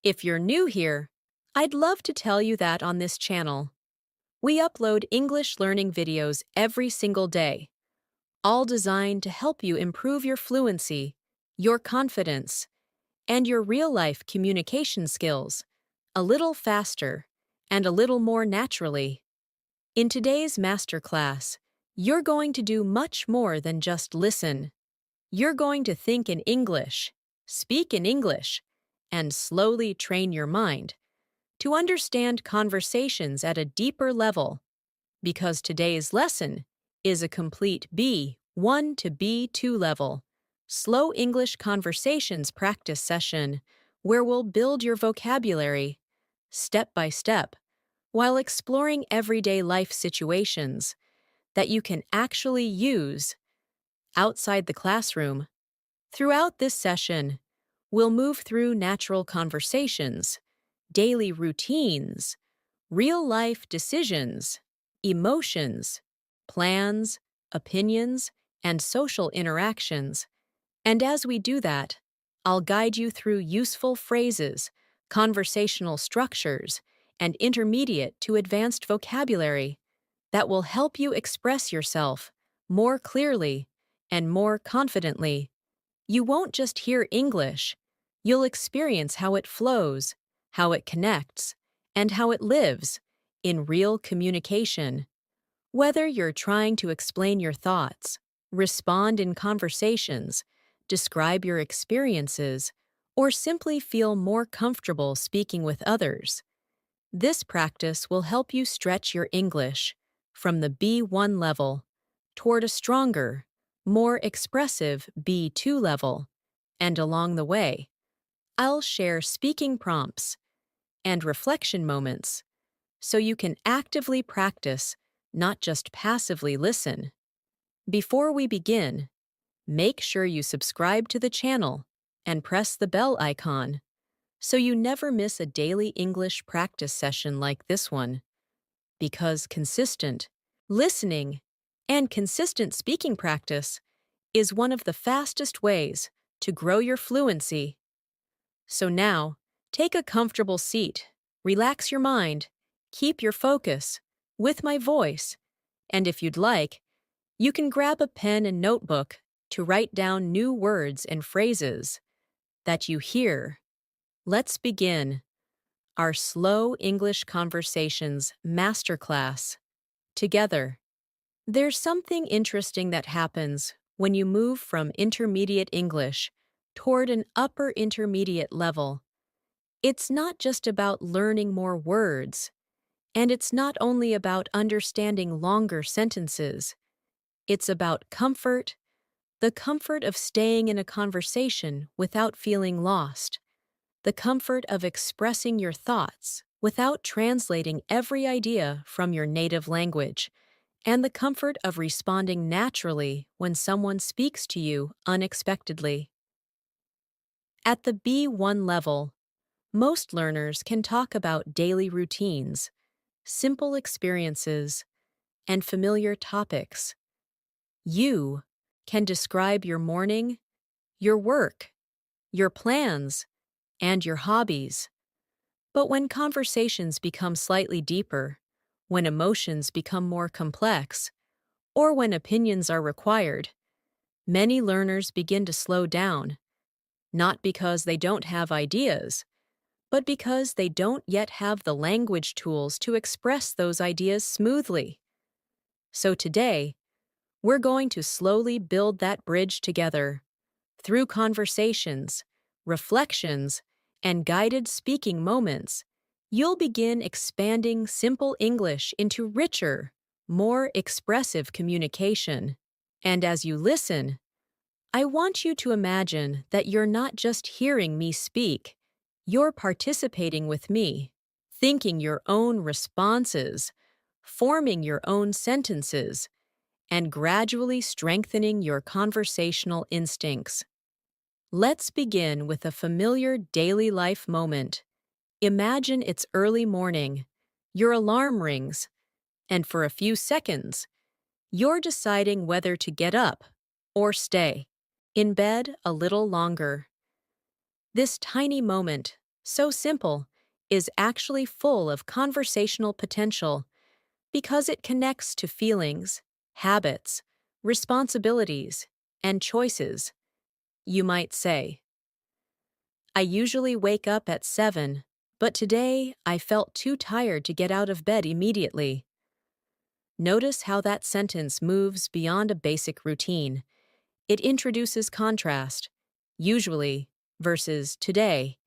If you're new here, I'd love to tell you that on this channel, we upload English learning videos every single day, all designed to help you improve your fluency, your confidence, and your real-life communication skills a little faster and a little more naturally. In today's masterclass, you're going to do much more than just listen. You're going to think in English, speak in English, and slowly train your mind to understand conversations at a deeper level, because today's lesson is a complete B1 to B2 level, slow English conversations practice session where we'll build your vocabulary step by step while exploring everyday life situations that you can actually use outside the classroom. Throughout this session, we'll move through natural conversations, daily routines, real-life decisions, emotions, plans, opinions, and social interactions. And as we do that, I'll guide you through useful phrases, conversational structures, and intermediate to advanced vocabulary that will help you express yourself more clearly and more confidently. You won't just hear English, you'll experience how it flows, how it connects, and how it lives in real communication. Whether you're trying to explain your thoughts, respond in conversations, describe your experiences, or simply feel more comfortable speaking with others, this practice will help you stretch your English from the B1 level toward a stronger, more expressive B2 level. And along the way, I'll share speaking prompts and reflection moments so you can actively practice, not just passively listen. Before we begin, make sure you subscribe to the channel and press the bell icon so you never miss a daily English practice session like this one. Because consistent listening and consistent speaking practice is one of the fastest ways to grow your fluency. So now, take a comfortable seat, relax your mind, keep your focus with my voice, and if you'd like, you can grab a pen and notebook to write down new words and phrases that you hear. Let's begin our Slow English Conversations Masterclass together. There's something interesting that happens when you move from intermediate English toward an upper intermediate level. It's not just about learning more words, and it's not only about understanding longer sentences. It's about comfort, the comfort of staying in a conversation without feeling lost, the comfort of expressing your thoughts without translating every idea from your native language, and the comfort of responding naturally when someone speaks to you unexpectedly. At the B1 level, most learners can talk about daily routines, simple experiences, and familiar topics. You can describe your morning, your work, your plans, and your hobbies. But when conversations become slightly deeper, when emotions become more complex, or when opinions are required, many learners begin to slow down, not because they don't have ideas, but because they don't yet have the language tools to express those ideas smoothly. So today, we're going to slowly build that bridge together through conversations, reflections, and guided speaking moments. You'll begin expanding simple English into richer, more expressive communication. And as you listen, I want you to imagine that you're not just hearing me speak, you're participating with me, thinking your own responses, forming your own sentences, and gradually strengthening your conversational instincts. Let's begin with a familiar daily life moment. Imagine it's early morning, your alarm rings, and for a few seconds, you're deciding whether to get up or stay in bed a little longer. This tiny moment so simple, is actually full of conversational potential because it connects to feelings, habits, responsibilities, and choices. You might say, I usually wake up at 7, but today I felt too tired to get out of bed immediately. Notice how that sentence moves beyond a basic routine. It introduces contrast, usually versus today,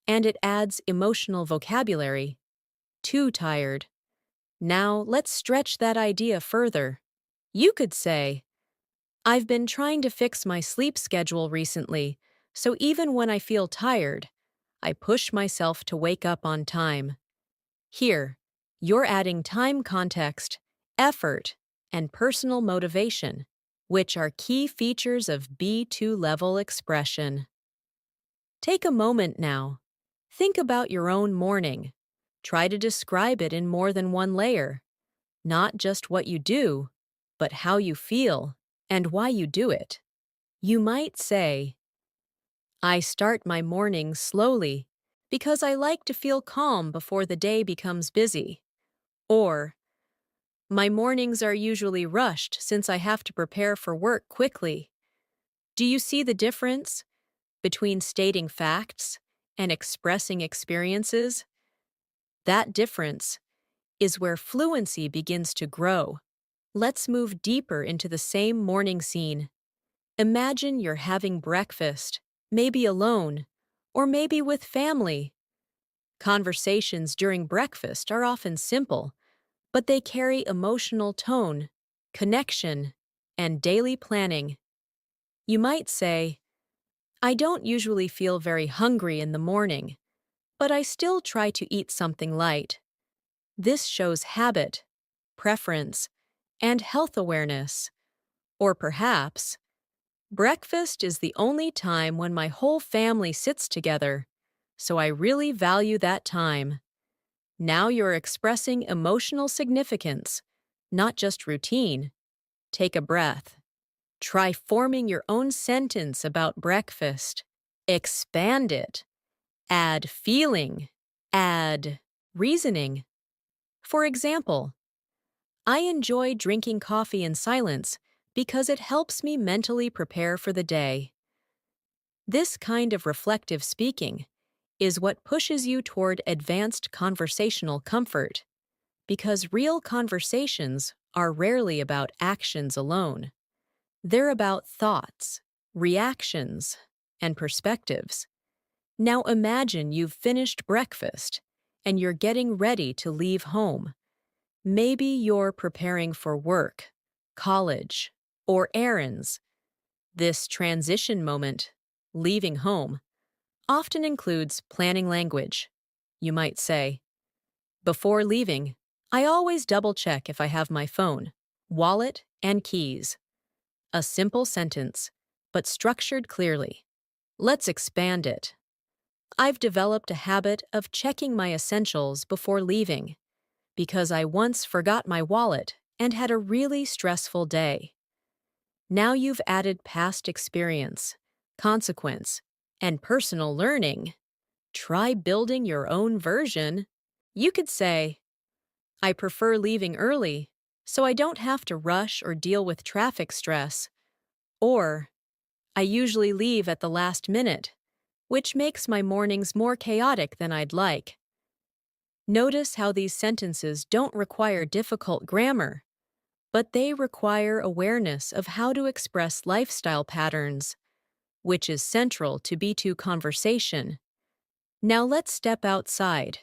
and it adds emotional vocabulary. Too tired. Now let's stretch that idea further. You could say, I've been trying to fix my sleep schedule recently, so even when I feel tired, I push myself to wake up on time. Here, you're adding time context, effort, and personal motivation, which are key features of B2 level expression. Take a moment now. Think about your own morning. Try to describe it in more than one layer, not just what you do, but how you feel and why you do it. You might say, I start my mornings slowly because I like to feel calm before the day becomes busy. Or, my mornings are usually rushed since I have to prepare for work quickly. Do you see the difference between stating facts and expressing experiences? That difference is where fluency begins to grow. Let's move deeper into the same morning scene. Imagine you're having breakfast, maybe alone, or maybe with family. Conversations during breakfast are often simple, but they carry emotional tone, connection, and daily planning. You might say, I don't usually feel very hungry in the morning, but I still try to eat something light. This shows habit, preference, and health awareness. Or perhaps, breakfast is the only time when my whole family sits together, so I really value that time. Now you're expressing emotional significance, not just routine. Take a breath. Try forming your own sentence about breakfast. Expand it. Add feeling. Add reasoning. For example, I enjoy drinking coffee in silence because it helps me mentally prepare for the day. This kind of reflective speaking is what pushes you toward advanced conversational comfort, because real conversations are rarely about actions alone. They're about thoughts, reactions, and perspectives. Now imagine you've finished breakfast and you're getting ready to leave home. Maybe you're preparing for work, college, or errands. This transition moment, leaving home, often includes planning language. You might say, before leaving, I always double-check if I have my phone, wallet, and keys. A simple sentence, but structured clearly. Let's expand it. I've developed a habit of checking my essentials before leaving because I once forgot my wallet and had a really stressful day. Now you've added past experience, consequence, and personal learning. Try building your own version. You could say, I prefer leaving early so I don't have to rush or deal with traffic stress. Or, I usually leave at the last minute, which makes my mornings more chaotic than I'd like. Notice how these sentences don't require difficult grammar, but they require awareness of how to express lifestyle patterns, which is central to B2 conversation. Now let's step outside.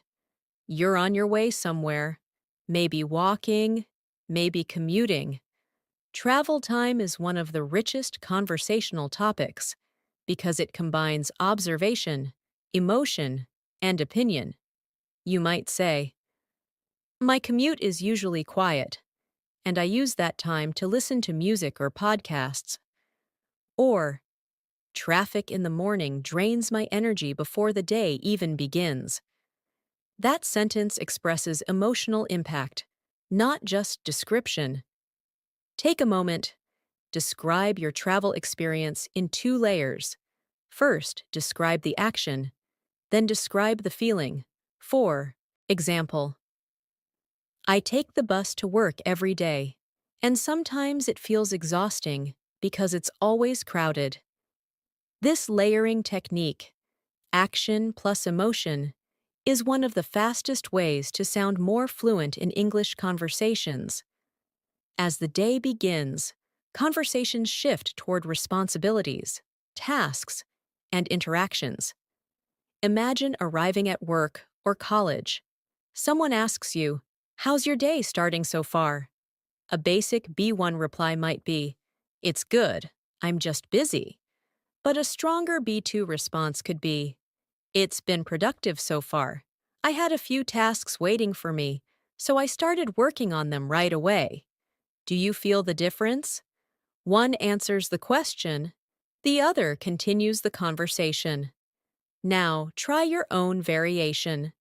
You're on your way somewhere, maybe walking, maybe commuting. Travel time is one of the richest conversational topics because it combines observation, emotion, and opinion. You might say, my commute is usually quiet, and I use that time to listen to music or podcasts. Or, traffic in the morning drains my energy before the day even begins. That sentence expresses emotional impact, not just description. Take a moment. Describe your travel experience in two layers. First, describe the action. Then describe the feeling. For example, I take the bus to work every day, and sometimes it feels exhausting because it's always crowded. This layering technique, action plus emotion, is one of the fastest ways to sound more fluent in English conversations. As the day begins, conversations shift toward responsibilities, tasks, and interactions. Imagine arriving at work or college. Someone asks you, "How's your day starting so far?" A basic B1 reply might be, "It's good, I'm just busy." But a stronger B2 response could be, "It's been productive so far. I had a few tasks waiting for me, so I started working on them right away." Do you feel the difference? One answers the question, the other continues the conversation. Now, try your own variation.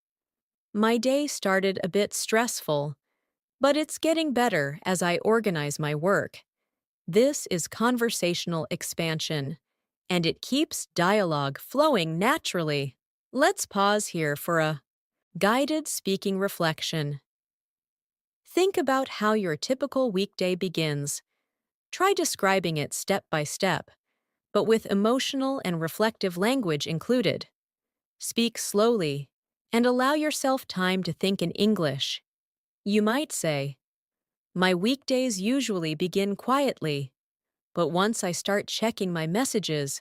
My day started a bit stressful, but it's getting better as I organize my work. This is conversational expansion, and it keeps dialogue flowing naturally. Let's pause here for a guided speaking reflection. Think about how your typical weekday begins. Try describing it step by step, but with emotional and reflective language included. Speak slowly and allow yourself time to think in English. You might say, "My weekdays usually begin quietly, but once I start checking my messages,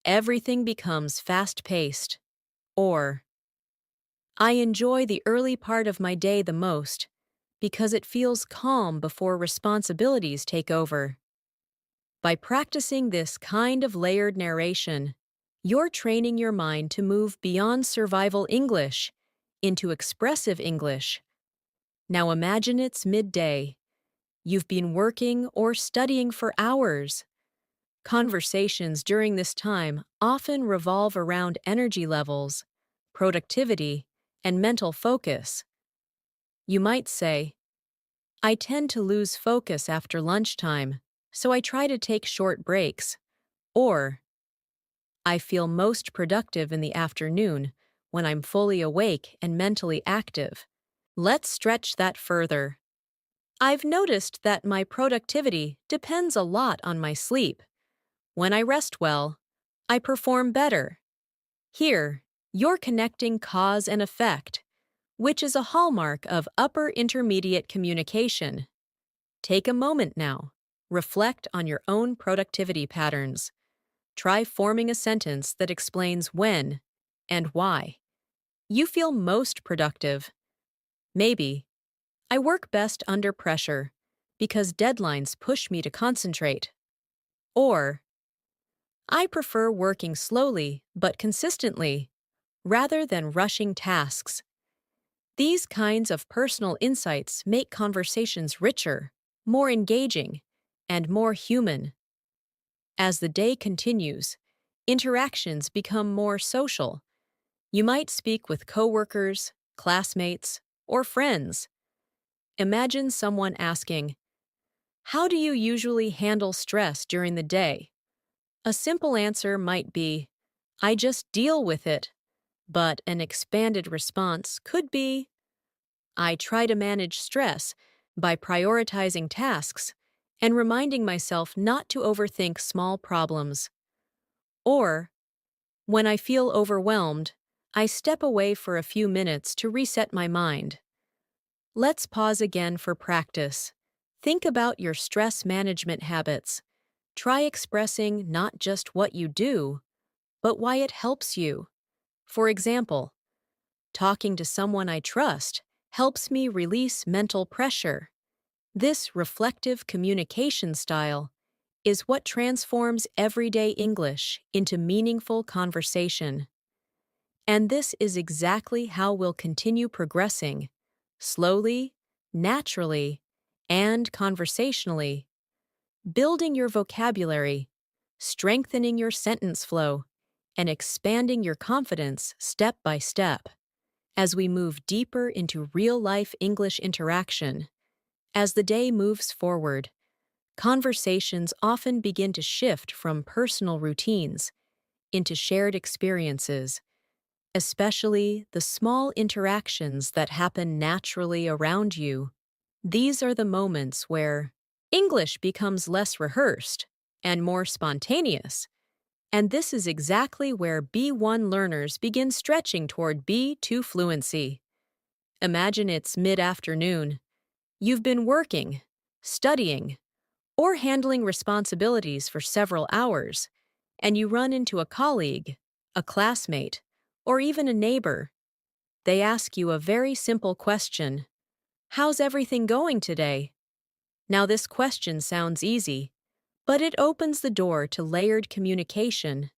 everything becomes fast-paced." Or, "I enjoy the early part of my day the most because it feels calm before responsibilities take over." By practicing this kind of layered narration, you're training your mind to move beyond survival English into expressive English. Now imagine it's midday. You've been working or studying for hours. Conversations during this time often revolve around energy levels, productivity, and mental focus. You might say, "I tend to lose focus after lunchtime, so I try to take short breaks." Or, "I feel most productive in the afternoon when I'm fully awake and mentally active." Let's stretch that further. "I've noticed that my productivity depends a lot on my sleep. When I rest well, I perform better." Here, you're connecting cause and effect, which is a hallmark of upper intermediate communication. Take a moment now. Reflect on your own productivity patterns. Try forming a sentence that explains when and why you feel most productive. Maybe, "I work best under pressure because deadlines push me to concentrate." Or, "I prefer working slowly but consistently rather than rushing tasks." These kinds of personal insights make conversations richer, more engaging, and more human. As the day continues, interactions become more social. You might speak with coworkers, classmates, or friends. Imagine someone asking, "How do you usually handle stress during the day?" A simple answer might be, "I just deal with it." But an expanded response could be, "I try to manage stress by prioritizing tasks and reminding myself not to overthink small problems." Or, "When I feel overwhelmed, I step away for a few minutes to reset my mind." Let's pause again for practice. Think about your stress management habits. Try expressing not just what you do, but why it helps you. For example, "Talking to someone I trust helps me release mental pressure." This reflective communication style is what transforms everyday English into meaningful conversation. And this is exactly how we'll continue progressing, slowly, naturally, and conversationally, building your vocabulary, strengthening your sentence flow, and expanding your confidence step by step. As we move deeper into real-life English interaction, as the day moves forward, conversations often begin to shift from personal routines into shared experiences, especially the small interactions that happen naturally around you. These are the moments where English becomes less rehearsed and more spontaneous. And this is exactly where B1 learners begin stretching toward B2 fluency. Imagine it's mid-afternoon. You've been working, studying, or handling responsibilities for several hours, and you run into a colleague, a classmate, or even a neighbor. They ask you a very simple question: "How's everything going today?" Now, this question sounds easy, but it opens the door to layered communication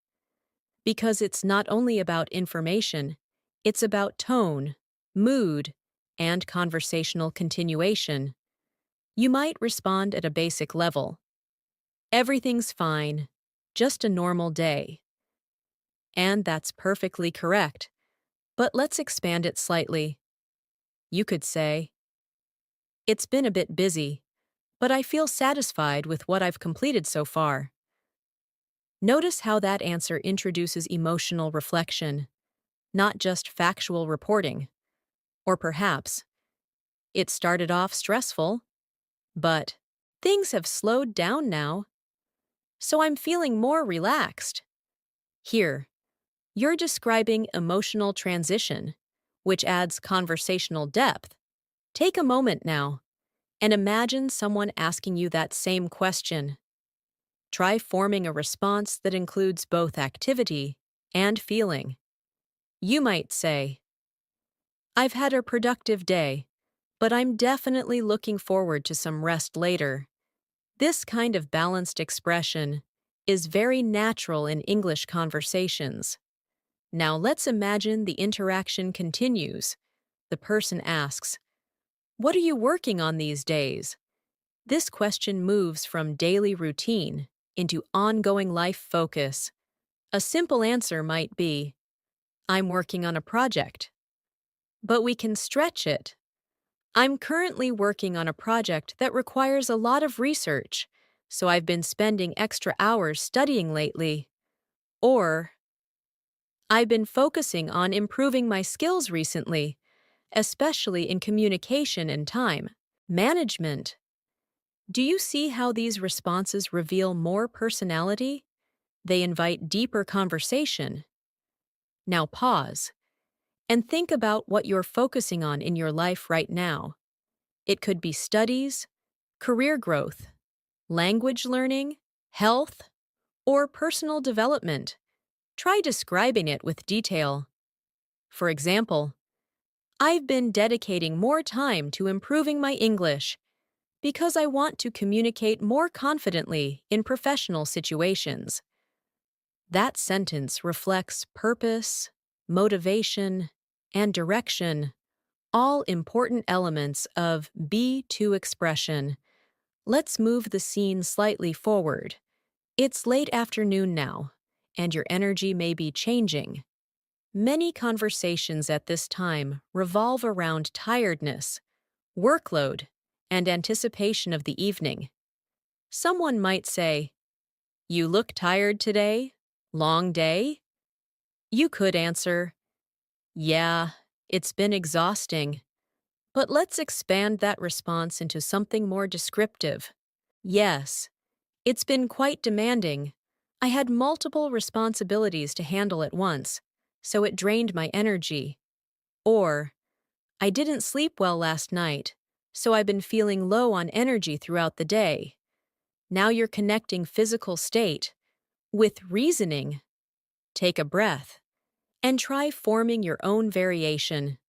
because it's not only about information, it's about tone, mood, and conversational continuation. You might respond at a basic level: "Everything's fine, just a normal day." And that's perfectly correct. But let's expand it slightly. You could say, "It's been a bit busy, but I feel satisfied with what I've completed so far." Notice how that answer introduces emotional reflection, not just factual reporting. Or perhaps, "It started off stressful, but things have slowed down now, so I'm feeling more relaxed." Here, you're describing emotional transition, which adds conversational depth. Take a moment now and imagine someone asking you that same question. Try forming a response that includes both activity and feeling. You might say, "I've had a productive day, but I'm definitely looking forward to some rest later." This kind of balanced expression is very natural in English conversations. Now let's imagine the interaction continues. The person asks, "What are you working on these days?" This question moves from daily routine into ongoing life focus. A simple answer might be, "I'm working on a project." But we can stretch it. "I'm currently working on a project that requires a lot of research, so I've been spending extra hours studying lately." Or, "I've been focusing on improving my skills recently, especially in communication and time management." Do you see how these responses reveal more personality? They invite deeper conversation. Now pause and think about what you're focusing on in your life right now. It could be studies, career growth, language learning, health, or personal development. Try describing it with detail. For example, "I've been dedicating more time to improving my English because I want to communicate more confidently in professional situations." That sentence reflects purpose, motivation, and direction, all important elements of B2 expression. Let's move the scene slightly forward. It's late afternoon now, and your energy may be changing. Many conversations at this time revolve around tiredness, workload, and anticipation of the evening. Someone might say, "You look tired today? Long day?" You could answer, "Yeah, it's been exhausting." But let's expand that response into something more descriptive. "Yes, it's been quite demanding. I had multiple responsibilities to handle at once, so it drained my energy." Or, "I didn't sleep well last night, so I've been feeling low on energy throughout the day." Now you're connecting physical state with reasoning. Take a breath and try forming your own variation.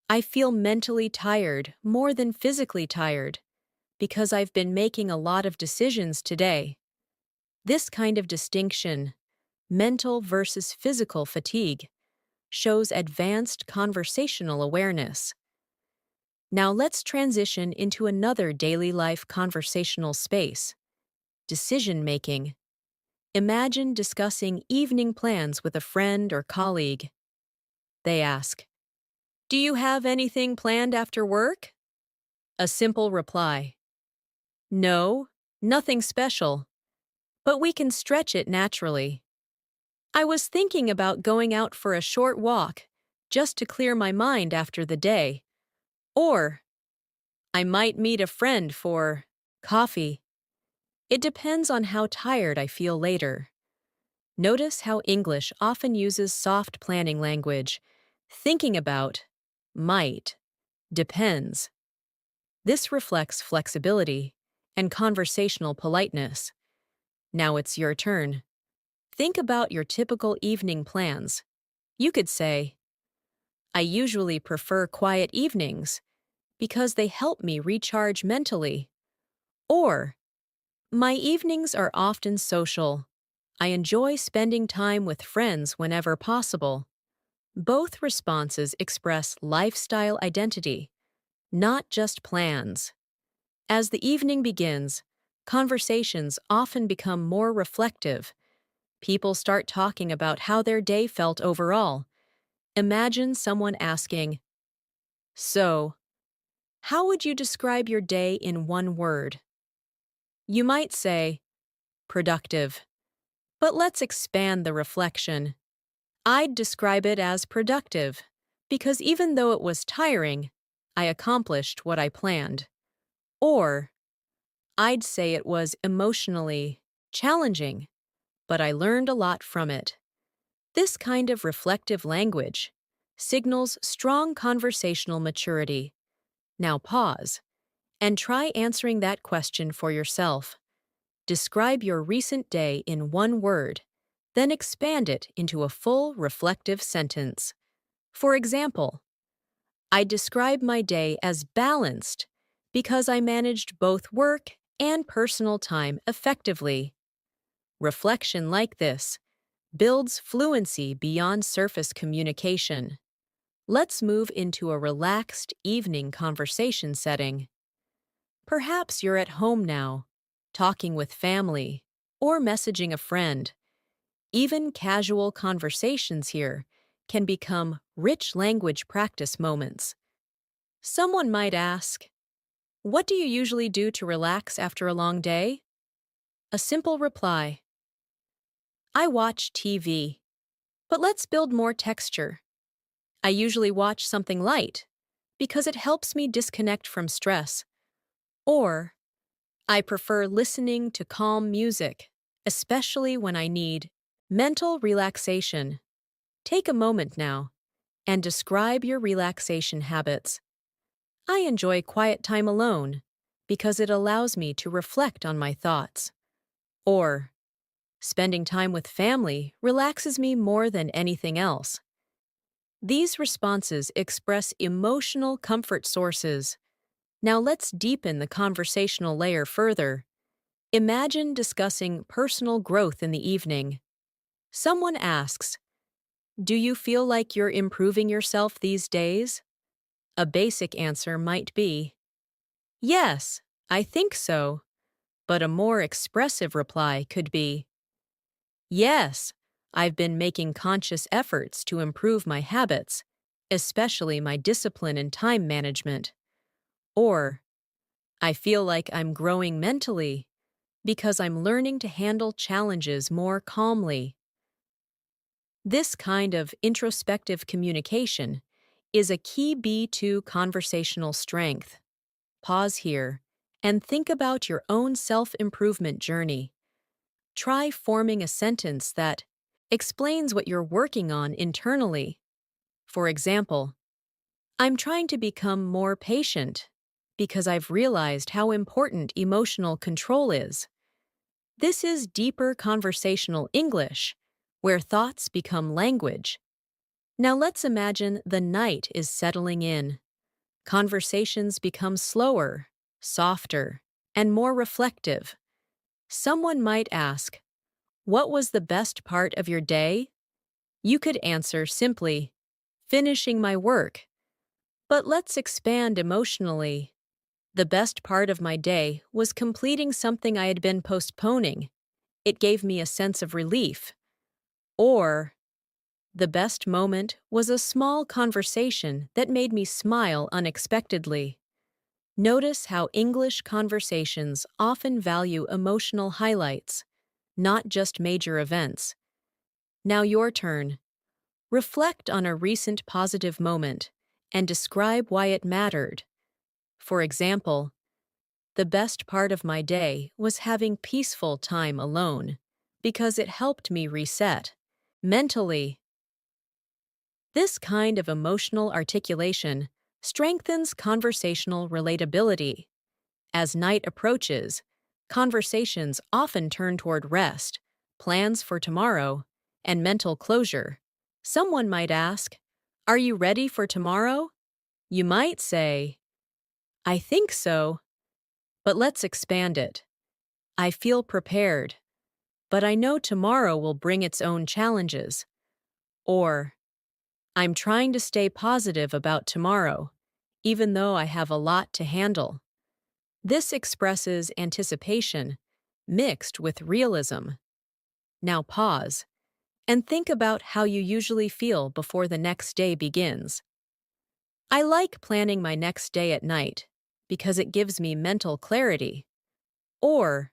"I feel mentally tired more than physically tired because I've been making a lot of decisions today." This kind of distinction, mental versus physical fatigue, shows advanced conversational awareness. Now let's transition into another daily life conversational space: decision making. Imagine discussing evening plans with a friend or colleague. They ask, "Do you have anything planned after work?" A simple reply, "No, nothing special," but we can stretch it naturally. I was thinking about going out for a short walk, just to clear my mind after the day. Or, I might meet a friend for coffee. It depends on how tired I feel later. Notice how English often uses soft planning language, thinking about, might, depends. This reflects flexibility and conversational politeness. Now it's your turn. Think about your typical evening plans. You could say, I usually prefer quiet evenings because they help me recharge mentally. Or, my evenings are often social. I enjoy spending time with friends whenever possible. Both responses express lifestyle identity, not just plans. As the evening begins, conversations often become more reflective. People start talking about how their day felt overall. Imagine someone asking, So, how would you describe your day in one word? You might say, productive. But let's expand the reflection. I'd describe it as productive, because even though it was tiring, I accomplished what I planned. Or, I'd say it was emotionally challenging, but I learned a lot from it. This kind of reflective language signals strong conversational maturity. Now pause and try answering that question for yourself. Describe your recent day in one word, then expand it into a full reflective sentence. For example, I describe my day as balanced because I managed both work and personal time effectively. Reflection like this builds fluency beyond surface communication. Let's move into a relaxed evening conversation setting. Perhaps you're at home now, talking with family, or messaging a friend. Even casual conversations here can become rich language practice moments. Someone might ask, What do you usually do to relax after a long day? A simple reply, I watch TV, but let's build more texture. I usually watch something light because it helps me disconnect from stress. Or, I prefer listening to calm music, especially when I need mental relaxation. Take a moment now and describe your relaxation habits. I enjoy quiet time alone because it allows me to reflect on my thoughts. Or, spending time with family relaxes me more than anything else. These responses express emotional comfort sources. Now let's deepen the conversational layer further. Imagine discussing personal growth in the evening. Someone asks, Do you feel like you're improving yourself these days? A basic answer might be, Yes, I think so. But a more expressive reply could be, Yes, I've been making conscious efforts to improve my habits, especially my discipline and time management. Or, I feel like I'm growing mentally because I'm learning to handle challenges more calmly. This kind of introspective communication is a key B2 conversational strength. Pause here and think about your own self-improvement journey. Try forming a sentence that explains what you're working on internally. For example, I'm trying to become more patient because I've realized how important emotional control is. This is deeper conversational English, where thoughts become language. Now let's imagine the night is settling in. Conversations become slower, softer, and more reflective. Someone might ask, What was the best part of your day? You could answer simply, Finishing my work. But let's expand emotionally. The best part of my day was completing something I had been postponing. It gave me a sense of relief. Or, the best moment was a small conversation that made me smile unexpectedly. Notice how English conversations often value emotional highlights, not just major events. Now your turn. Reflect on a recent positive moment and describe why it mattered. For example, the best part of my day was having peaceful time alone because it helped me reset mentally. This kind of emotional articulation strengthens conversational relatability. As night approaches, conversations often turn toward rest, plans for tomorrow, and mental closure. Someone might ask, "Are you ready for tomorrow?" You might say, "I think so, but let's expand it. I feel prepared, but I know tomorrow will bring its own challenges." Or, "I'm trying to stay positive about tomorrow, even though I have a lot to handle." This expresses anticipation mixed with realism. Now pause and think about how you usually feel before the next day begins. I like planning my next day at night because it gives me mental clarity. Or,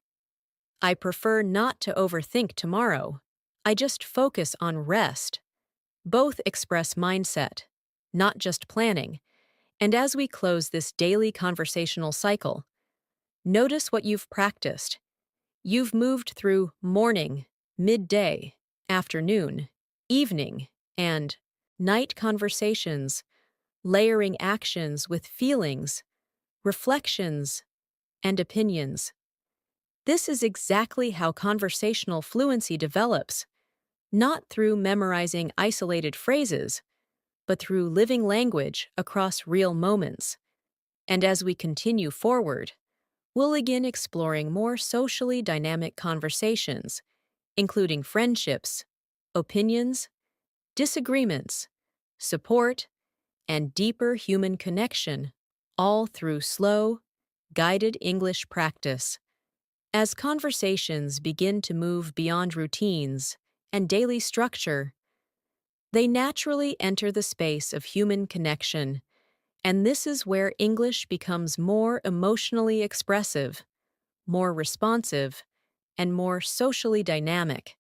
I prefer not to overthink tomorrow. I just focus on rest. Both express mindset, not just planning. And as we close this daily conversational cycle, notice what you've practiced. You've moved through morning, midday, afternoon, evening, and night conversations, layering actions with feelings, reflections, and opinions. This is exactly how conversational fluency develops, not through memorizing isolated phrases, but through living language across real moments. And as we continue forward, we'll begin exploring more socially dynamic conversations, including friendships, opinions, disagreements, support, and deeper human connection, all through slow, guided English practice. As conversations begin to move beyond routines and daily structure, they naturally enter the space of human connection, and this is where English becomes more emotionally expressive, more responsive, and more socially dynamic.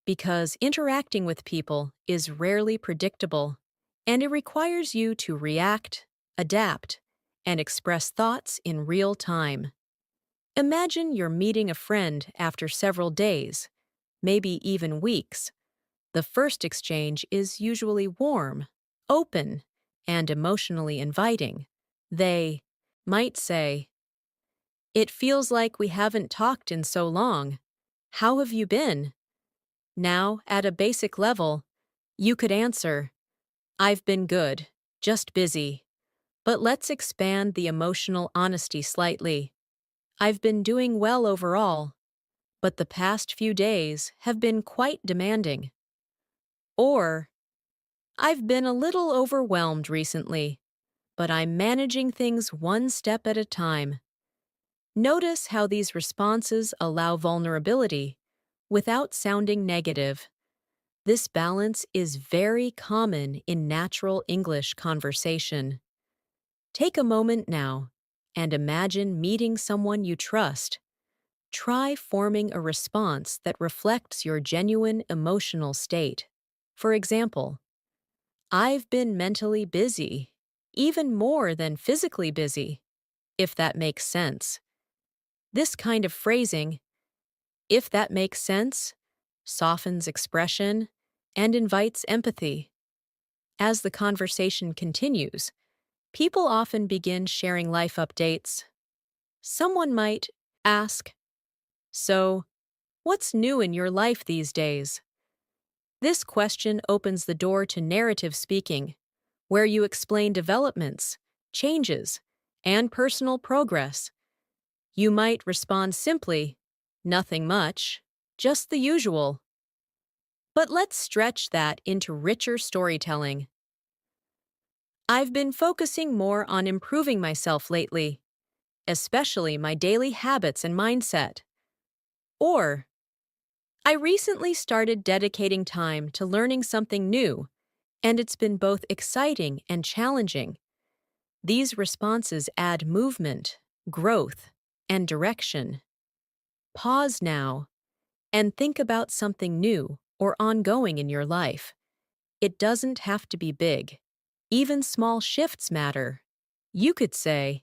Because interacting with people is rarely predictable, and it requires you to react, adapt, and express thoughts in real time. Imagine you're meeting a friend after several days, maybe even weeks. The first exchange is usually warm, open, and emotionally inviting. They might say, "It feels like we haven't talked in so long. How have you been?" Now, at a basic level, you could answer, "I've been good, just busy." But let's expand the emotional honesty slightly. "I've been doing well overall, but the past few days have been quite demanding." Or, "I've been a little overwhelmed recently, but I'm managing things one step at a time." Notice how these responses allow vulnerability without sounding negative. This balance is very common in natural English conversation. Take a moment now and imagine meeting someone you trust. Try forming a response that reflects your genuine emotional state. For example, "I've been mentally busy, even more than physically busy," if that makes sense. This kind of phrasing, "if that makes sense," softens expression and invites empathy. As the conversation continues, people often begin sharing life updates. Someone might ask, "So, what's new in your life these days?" This question opens the door to narrative speaking, where you explain developments, changes, and personal progress. You might respond simply, "Nothing much, just the usual." But let's stretch that into richer storytelling. "I've been focusing more on improving myself lately, especially my daily habits and mindset." Or, "I recently started dedicating time to learning something new, and it's been both exciting and challenging." These responses add movement, growth, and direction. Pause now and think about something new or ongoing in your life. It doesn't have to be big. Even small shifts matter. You could say,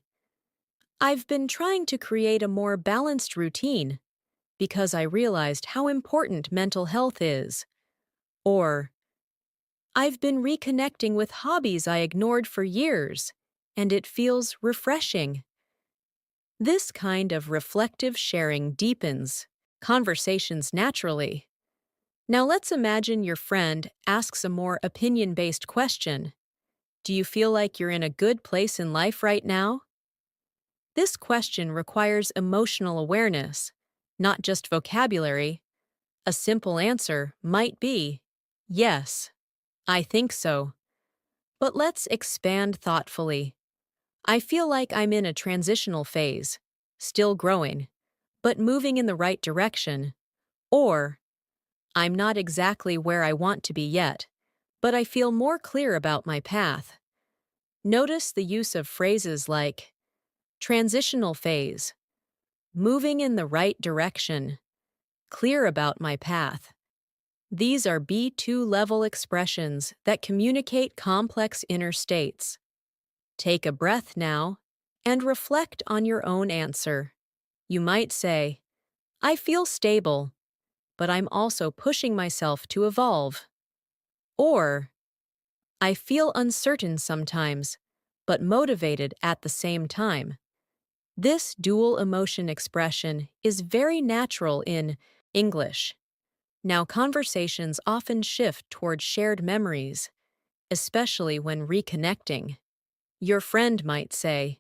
I've been trying to create a more balanced routine because I realized how important mental health is. Or, I've been reconnecting with hobbies I ignored for years, and it feels refreshing. This kind of reflective sharing deepens conversations naturally. Now let's imagine your friend asks a more opinion-based question. Do you feel like you're in a good place in life right now? This question requires emotional awareness, not just vocabulary. A simple answer might be, yes, I think so. But let's expand thoughtfully. I feel like I'm in a transitional phase, still growing, but moving in the right direction. Or, I'm not exactly where I want to be yet, but I feel more clear about my path. Notice the use of phrases like transitional phase, moving in the right direction, clear about my path. These are B2 level expressions that communicate complex inner states. Take a breath now and reflect on your own answer. You might say, I feel stable, but I'm also pushing myself to evolve. Or, I feel uncertain sometimes, but motivated at the same time. This dual emotion expression is very natural in English. Now, conversations often shift toward shared memories, especially when reconnecting. Your friend might say,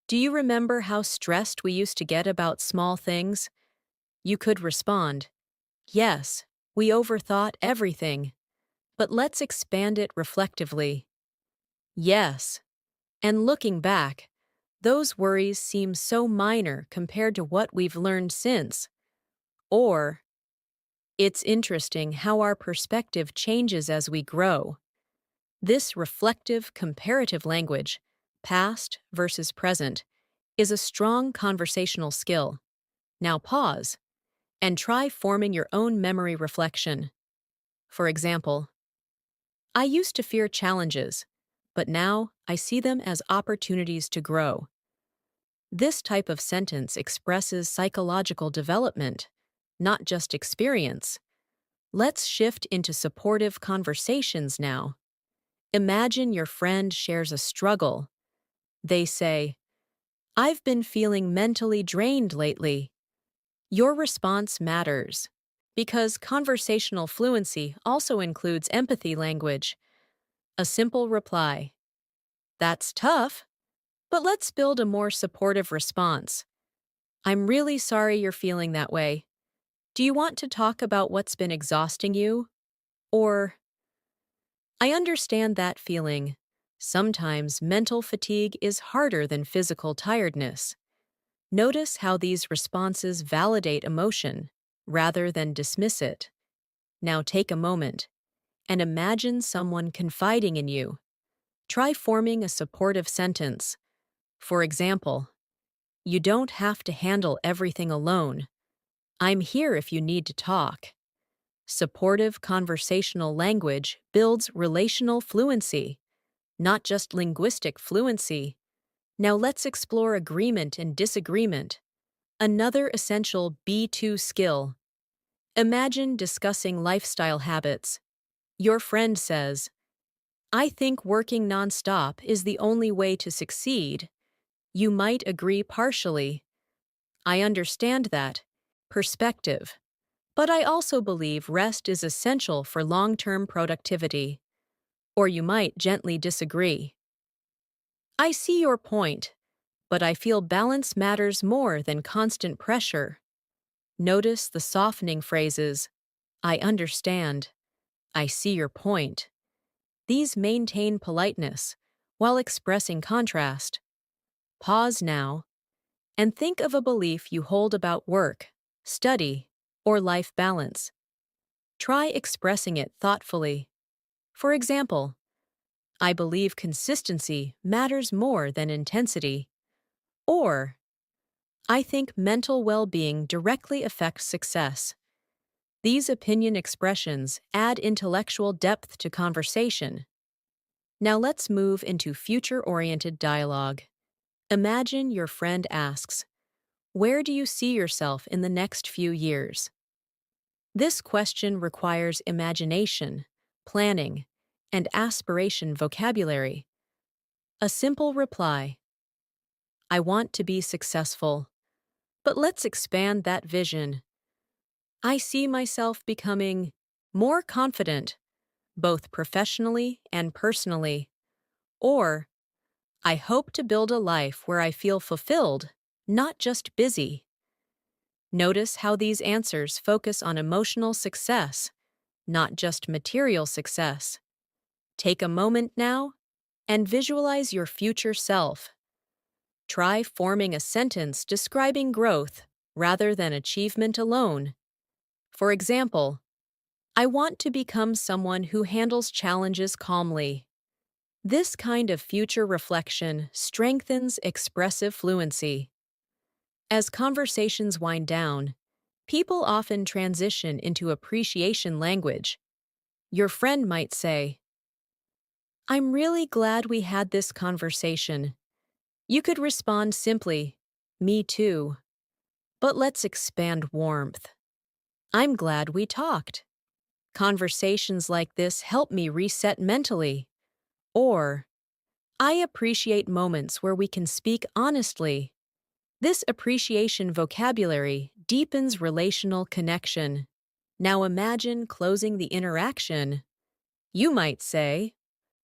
do you remember how stressed we used to get about small things? You could respond, yes, we overthought everything. But let's expand it reflectively. Yes, and looking back, those worries seem so minor compared to what we've learned since. Or, it's interesting how our perspective changes as we grow. This reflective comparative language, past versus present, is a strong conversational skill. Now pause and try forming your own memory reflection. For example, I used to fear challenges, but now I see them as opportunities to grow. This type of sentence expresses psychological development, not just experience. Let's shift into supportive conversations now. Imagine your friend shares a struggle. They say, I've been feeling mentally drained lately. Your response matters, because conversational fluency also includes empathy language. A simple reply, that's tough, but let's build a more supportive response. I'm really sorry you're feeling that way. Do you want to talk about what's been exhausting you? Or, I understand that feeling. Sometimes mental fatigue is harder than physical tiredness. Notice how these responses validate emotion rather than dismiss it. Now take a moment and imagine someone confiding in you. Try forming a supportive sentence. For example, you don't have to handle everything alone. I'm here if you need to talk. Supportive conversational language builds relational fluency, not just linguistic fluency. Now let's explore agreement and disagreement, another essential B2 skill. Imagine discussing lifestyle habits. Your friend says, I think working nonstop is the only way to succeed. You might agree partially. I understand that. Perspective. But I also believe rest is essential for long-term productivity. Or you might gently disagree. I see your point, but I feel balance matters more than constant pressure. Notice the softening phrases, I understand, I see your point. These maintain politeness while expressing contrast. Pause now and think of a belief you hold about work, study, or life balance. Try expressing it thoughtfully. For example, I believe consistency matters more than intensity. Or, I think mental well-being directly affects success. These opinion expressions add intellectual depth to conversation. Now let's move into future-oriented dialogue. Imagine your friend asks, "Where do you see yourself in the next few years?" This question requires imagination, planning, and aspiration vocabulary. A simple reply, "I want to be successful, but let's expand that vision. I see myself becoming more confident, both professionally and personally." Or, "I hope to build a life where I feel fulfilled, not just busy." Notice how these answers focus on emotional success, not just material success. Take a moment now and visualize your future self. Try forming a sentence describing growth rather than achievement alone. For example, "I want to become someone who handles challenges calmly." This kind of future reflection strengthens expressive fluency. As conversations wind down, people often transition into appreciation language. Your friend might say, "I'm really glad we had this conversation." You could respond simply, "Me too." But let's expand warmth. "I'm glad we talked. Conversations like this help me reset mentally." Or, "I appreciate moments where we can speak honestly." This appreciation vocabulary deepens relational connection. Now imagine closing the interaction. You might say,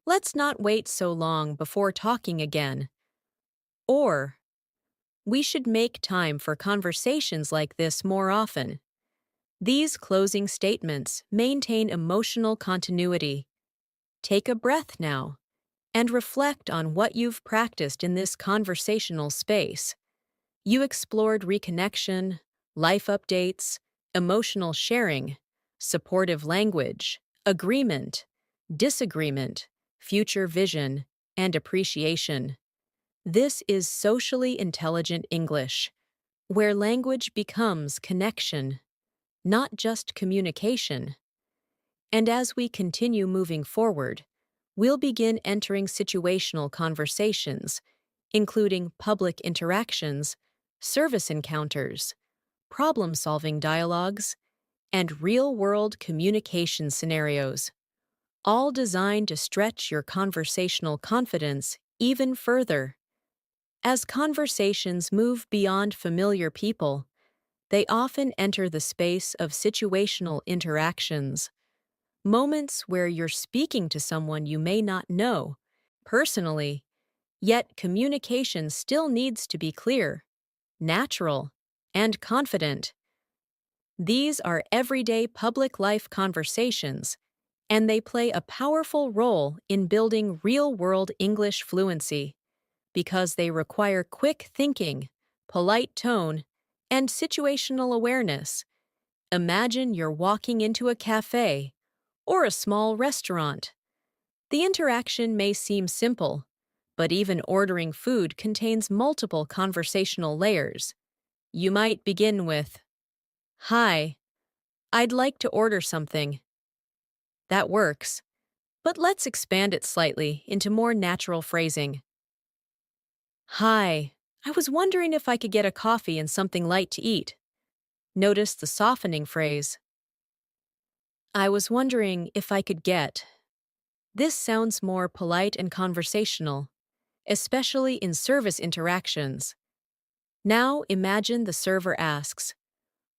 "Let's not wait so long before talking again." Or, "We should make time for conversations like this more often." These closing statements maintain emotional continuity. Take a breath now and reflect on what you've practiced in this conversational space. You explored reconnection, life updates, emotional sharing, supportive language, agreement, disagreement, future vision, and appreciation. This is socially intelligent English, where language becomes connection, not just communication. And as we continue moving forward, we'll begin entering situational conversations, including public interactions, service encounters, problem-solving dialogues, and real-world communication scenarios, all designed to stretch your conversational confidence even further. As conversations move beyond familiar people, they often enter the space of situational interactions, moments where you're speaking to someone you may not know personally, yet communication still needs to be clear, natural, and confident. These are everyday public life conversations, and they play a powerful role in building real-world English fluency because they require quick thinking, polite tone, and situational awareness. Imagine you're walking into a cafe or a small restaurant. The interaction may seem simple, but even ordering food contains multiple conversational layers. You might begin with, "Hi, I'd like to order something." That works, but let's expand it slightly into more natural phrasing. "Hi, I was wondering if I could get a coffee and something light to eat." Notice the softening phrase, "I was wondering if I could get." This sounds more polite and conversational, especially in service interactions. Now imagine the server asks,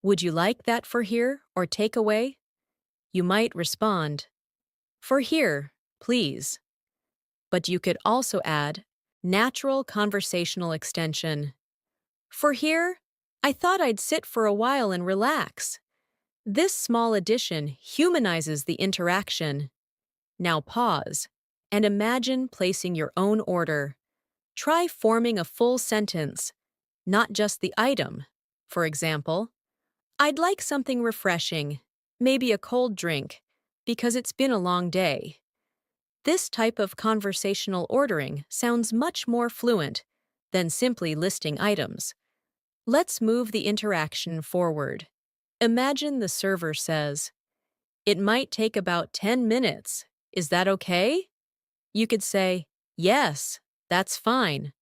"Would you like that for here or takeaway?" You might respond, "For here, please." But you could also add natural conversational extension. "For here, I thought I'd sit for a while and relax." This small addition humanizes the interaction. Now pause and imagine placing your own order. Try forming a full sentence, not just the item. For example, "I'd like something refreshing, maybe a cold drink, because it's been a long day." This type of conversational ordering sounds much more fluent than simply listing items. Let's move the interaction forward. Imagine the server says, "It might take about 10 minutes. Is that okay?" You could say, "Yes, that's fine."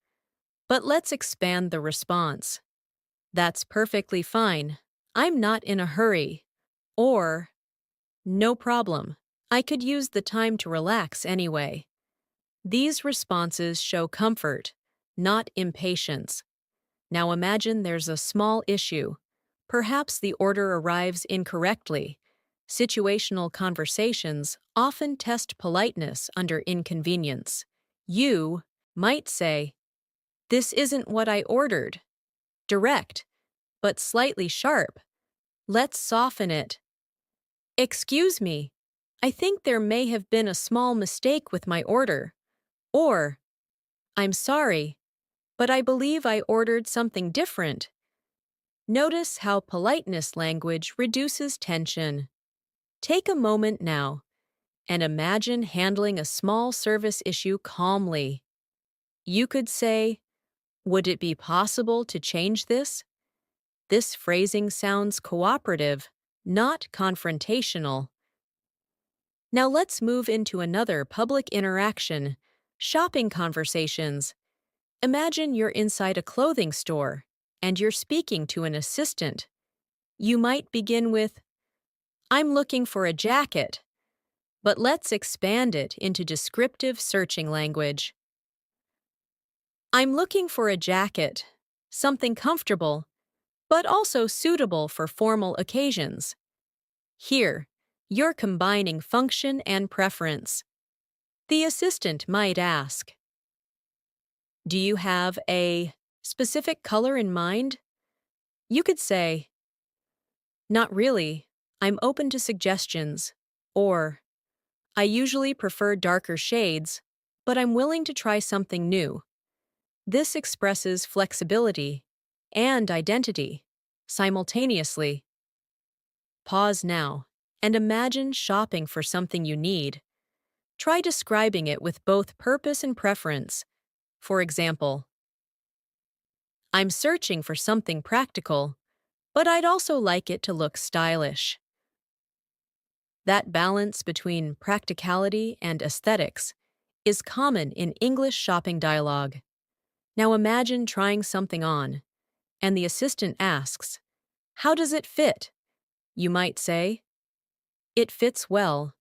But let's expand the response. "That's perfectly fine. I'm not in a hurry." Or, "No problem. I could use the time to relax anyway." These responses show comfort, not impatience. Now imagine there's a small issue. Perhaps the order arrives incorrectly. Situational conversations often test politeness under inconvenience. You might say, "This isn't what I ordered." Direct, but slightly sharp. Let's soften it. "Excuse me, I think there may have been a small mistake with my order." Or, "I'm sorry, but I believe I ordered something different." Notice how politeness language reduces tension. Take a moment now and imagine handling a small service issue calmly. You could say, "Would it be possible to change this?" This phrasing sounds cooperative, not confrontational. Now let's move into another public interaction, shopping conversations. Imagine you're inside a clothing store and you're speaking to an assistant. You might begin with, "I'm looking for a jacket," but let's expand it into descriptive searching language. "I'm looking for a jacket, something comfortable, but also suitable for formal occasions." Here, you're combining function and preference. The assistant might ask, "Do you have a specific color in mind?" You could say, "Not really. I'm open to suggestions." Or, "I usually prefer darker shades, but I'm willing to try something new." This expresses flexibility and identity simultaneously. Pause now and imagine shopping for something you need. Try describing it with both purpose and preference. For example, "I'm searching for something practical, but I'd also like it to look stylish." That balance between practicality and aesthetics is common in English shopping dialogue. Now imagine trying something on, and the assistant asks, "How does it fit?" You might say, "It fits well,"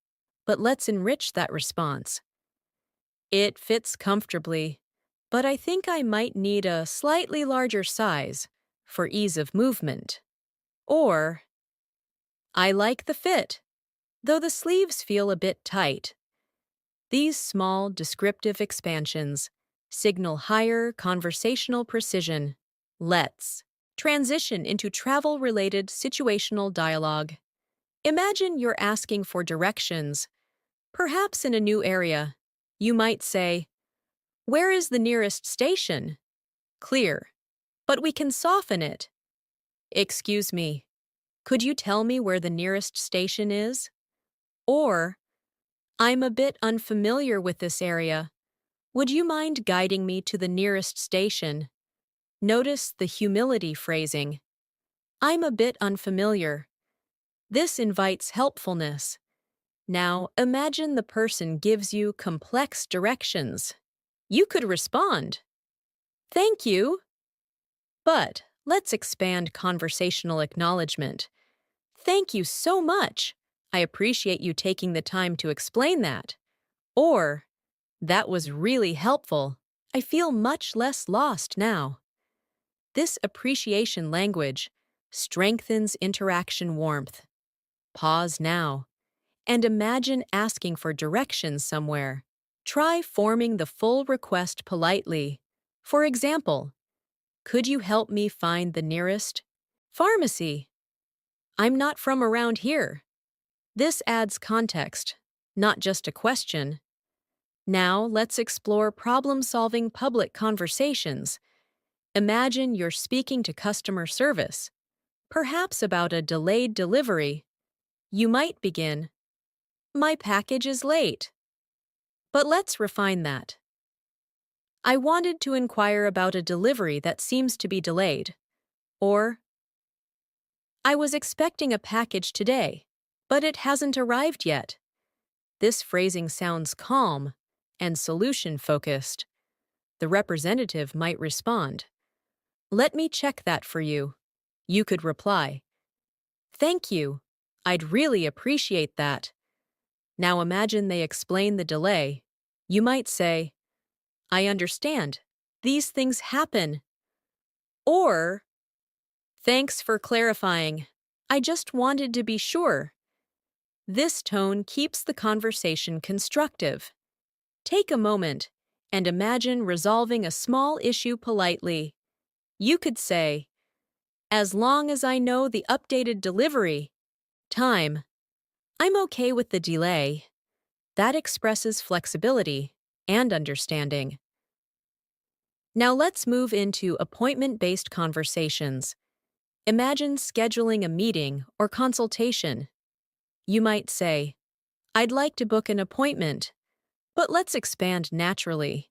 but let's enrich that response. "It fits comfortably, but I think I might need a slightly larger size for ease of movement." Or, "I like the fit, though the sleeves feel a bit tight." These small, descriptive expansions signal higher conversational precision. Let's transition into travel-related situational dialogue. Imagine you're asking for directions, perhaps in a new area. You might say, "Where is the nearest station?" Clear, but we can soften it. "Excuse me, could you tell me where the nearest station is?" Or, "I'm a bit unfamiliar with this area. Would you mind guiding me to the nearest station?" Notice the humility phrasing. "I'm a bit unfamiliar." This invites helpfulness. Now imagine the person gives you complex directions. You could respond, "Thank you." But let's expand conversational acknowledgement. "Thank you so much. I appreciate you taking the time to explain that." Or, "That was really helpful. I feel much less lost now." This appreciation language strengthens interaction warmth. Pause now and imagine asking for directions somewhere. Try forming the full request politely. For example, "Could you help me find the nearest pharmacy? I'm not from around here." This adds context, not just a question. Now let's explore problem-solving public conversations. Imagine you're speaking to customer service, perhaps about a delayed delivery. You might begin, "My package is late." But let's refine that. "I wanted to inquire about a delivery that seems to be delayed." Or, I was expecting a package today, but it hasn't arrived yet. This phrasing sounds calm and solution-focused. The representative might respond, "Let me check that for you." You could reply, "Thank you. I'd really appreciate that." Now imagine they explain the delay. You might say, "I understand. These things happen." Or, "Thanks for clarifying. I just wanted to be sure." This tone keeps the conversation constructive. Take a moment and imagine resolving a small issue politely. You could say, "As long as I know the updated delivery time, I'm okay with the delay." That expresses flexibility and understanding. Now let's move into appointment-based conversations. Imagine scheduling a meeting or consultation. You might say, "I'd like to book an appointment, but let's expand naturally.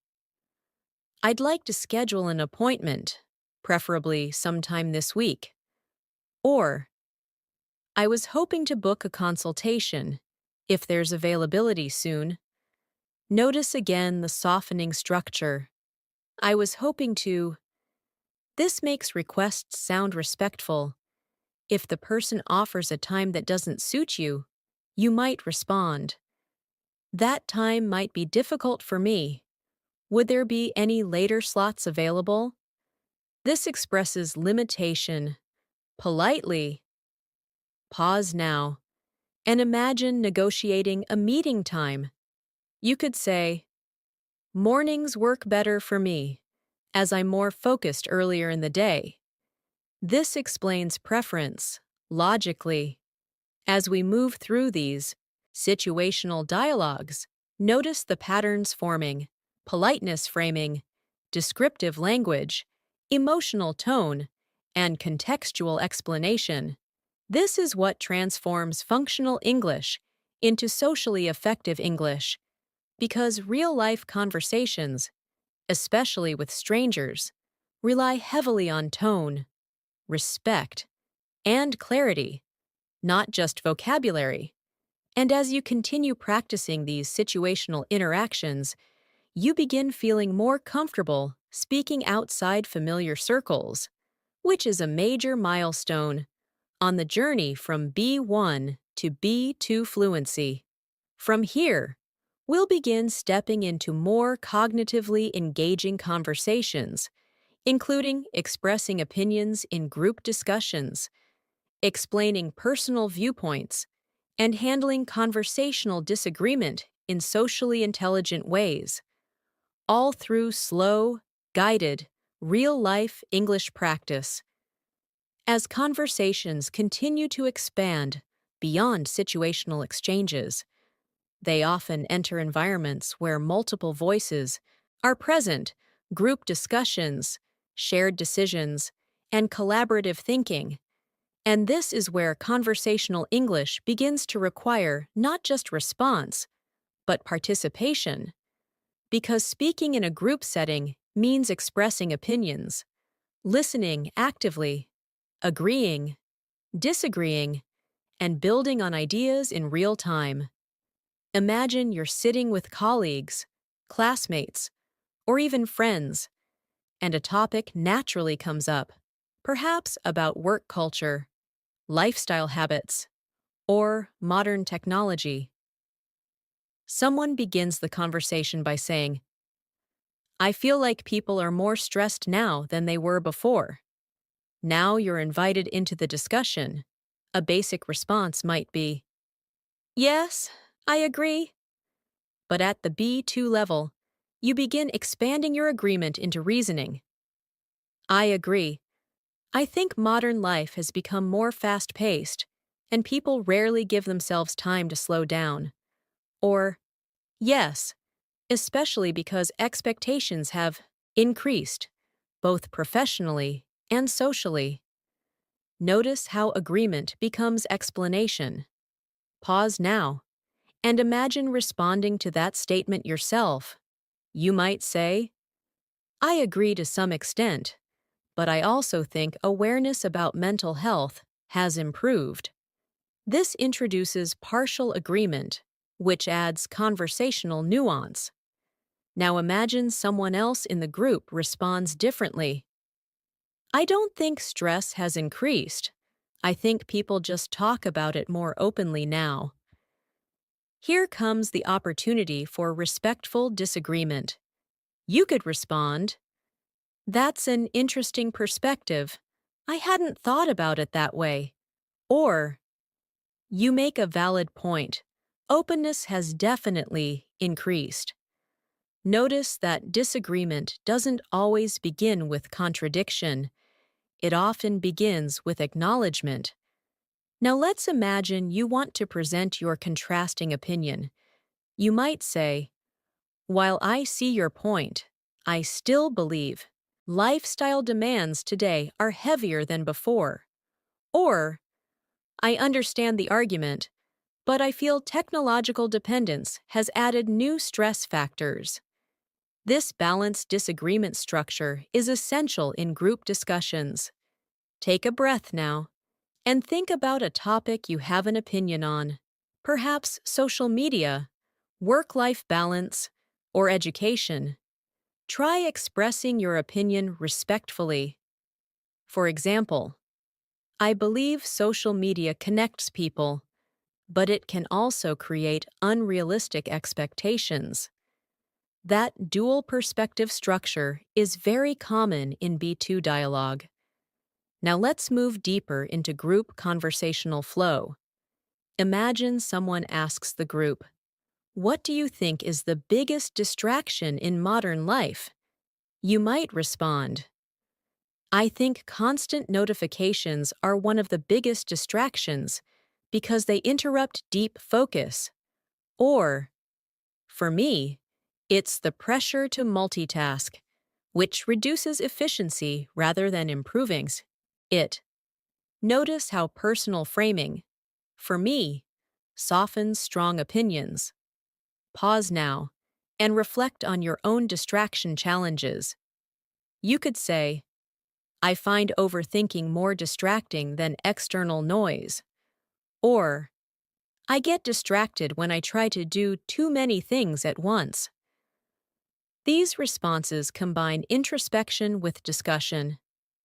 I'd like to schedule an appointment, preferably sometime this week." Or, "I was hoping to book a consultation, if there's availability soon." Notice again the softening structure. "I was hoping to." This makes requests sound respectful. If the person offers a time that doesn't suit you, you might respond, "That time might be difficult for me. Would there be any later slots available?" This expresses limitation. Politely, pause now, and imagine negotiating a meeting time. You could say, "Mornings work better for me, as I'm more focused earlier in the day." This explains preference, logically. As we move through these situational dialogues, notice the patterns forming: politeness framing, descriptive language, emotional tone, and contextual explanation. This is what transforms functional English into socially effective English, because real-life conversations, especially with strangers, rely heavily on tone, respect, and clarity, not just vocabulary. And as you continue practicing these situational interactions, you begin feeling more comfortable speaking outside familiar circles, which is a major milestone on the journey from B1 to B2 fluency. From here, we'll begin stepping into more cognitively engaging conversations, including expressing opinions in group discussions, explaining personal viewpoints, and handling conversational disagreement in socially intelligent ways, all through slow, guided, real-life English practice. As conversations continue to expand beyond situational exchanges, they often enter environments where multiple voices are present: group discussions, shared decisions, and collaborative thinking. And this is where conversational English begins to require not just response, but participation. Because speaking in a group setting means expressing opinions, listening actively, agreeing, disagreeing, and building on ideas in real time. Imagine you're sitting with colleagues, classmates, or even friends, and a topic naturally comes up, perhaps about work culture, lifestyle habits, or modern technology. Someone begins the conversation by saying, "I feel like people are more stressed now than they were before." Now you're invited into the discussion. A basic response might be, "Yes, I agree." But at the B2 level, you begin expanding your agreement into reasoning. "I agree. I think modern life has become more fast-paced, and people rarely give themselves time to slow down." Or, "Yes, especially because expectations have increased, both professionally and socially." Notice how agreement becomes explanation. Pause now, and imagine responding to that statement yourself. You might say, "I agree to some extent, but I also think awareness about mental health has improved. This introduces partial agreement, which adds conversational nuance. Now imagine someone else in the group responds differently. I don't think stress has increased. I think people just talk about it more openly now. Here comes the opportunity for respectful disagreement. You could respond, "That's an interesting perspective. I hadn't thought about it that way." Or, "You make a valid point. Openness has definitely increased." Notice that disagreement doesn't always begin with contradiction. It often begins with acknowledgement. Now let's imagine you want to present your contrasting opinion. You might say, "While I see your point, I still believe lifestyle demands today are heavier than before." Or, "I understand the argument, but I feel technological dependence has added new stress factors." This balanced disagreement structure is essential in group discussions. Take a breath now and think about a topic you have an opinion on. Perhaps social media, work-life balance, or education. Try expressing your opinion respectfully. For example, "I believe social media connects people, but it can also create unrealistic expectations." That dual perspective structure is very common in B2 dialogue. Now let's move deeper into group conversational flow. Imagine someone asks the group, "What do you think is the biggest distraction in modern life?" You might respond, "I think constant notifications are one of the biggest distractions because they interrupt deep focus." Or, "For me, it's the pressure to multitask, which reduces efficiency rather than improving it." Notice how personal framing, "For me," softens strong opinions. Pause now and reflect on your own distraction challenges. You could say, "I find overthinking more distracting than external noise." Or, "I get distracted when I try to do too many things at once." These responses combine introspection with discussion.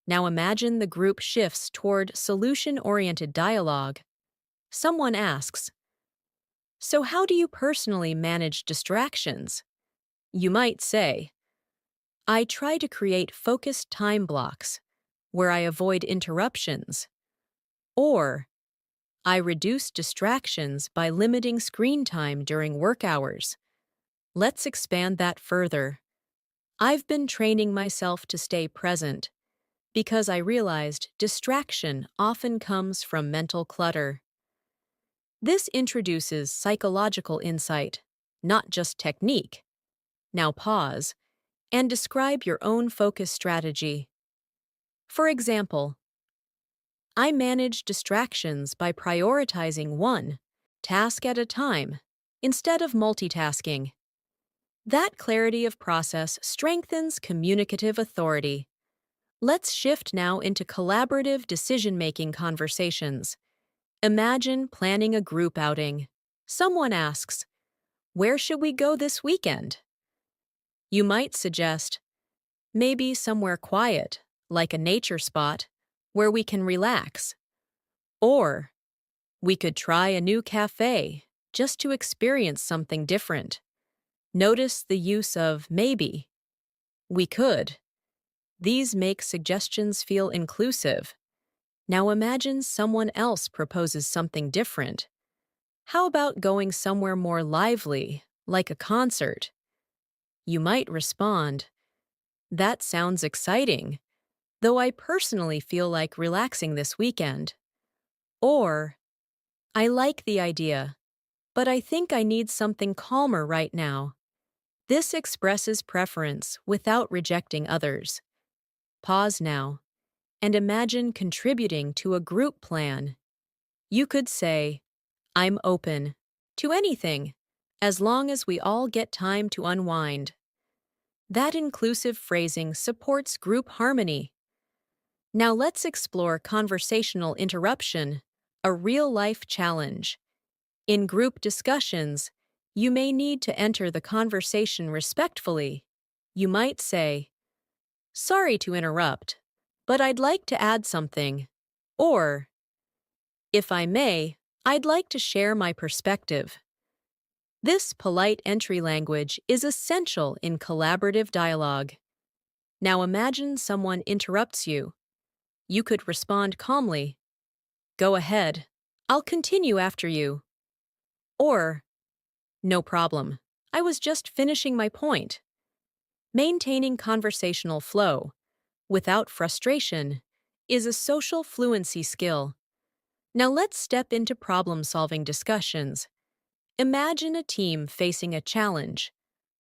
Now imagine the group shifts toward solution-oriented dialogue. Someone asks, "So how do you personally manage distractions?" You might say, "I try to create focused time blocks where I avoid interruptions." Or, "I reduce distractions by limiting screen time during work hours." Let's expand that further. "I've been training myself to stay present because I realized distraction often comes from mental clutter." This introduces psychological insight, not just technique. Now pause and describe your own focus strategy. For example, "I manage distractions by prioritizing one task at a time instead of multitasking." That clarity of process strengthens communicative authority. Let's shift now into collaborative decision-making conversations. Imagine planning a group outing. Someone asks, "Where should we go this weekend?" You might suggest, "Maybe somewhere quiet, like a nature spot, where we can relax." Or, "We could try a new cafe, just to experience something different." Notice the use of maybe. "We could." These make suggestions feel inclusive. Now imagine someone else proposes something different. "How about going somewhere more lively, like a concert?" You might respond, "That sounds exciting, though I personally feel like relaxing this weekend." Or, "I like the idea, but I think I need something calmer right now." This expresses preference without rejecting others. Pause now and imagine contributing to a group plan. You could say, "I'm open to anything, as long as we all get time to unwind." That inclusive phrasing supports group harmony. Now let's explore conversational interruption, a real-life challenge. In group discussions, you may need to enter the conversation respectfully. You might say, "Sorry to interrupt, but I'd like to add something." Or, "If I may, I'd like to share my perspective." This polite entry language is essential in collaborative dialogue. Now imagine someone interrupts you. You could respond calmly, "Go ahead, I'll continue after you." Or, "No problem, I was just finishing my point." Maintaining conversational flow, without frustration, is a social fluency skill. Now let's step into problem-solving discussions. Imagine a team facing a challenge.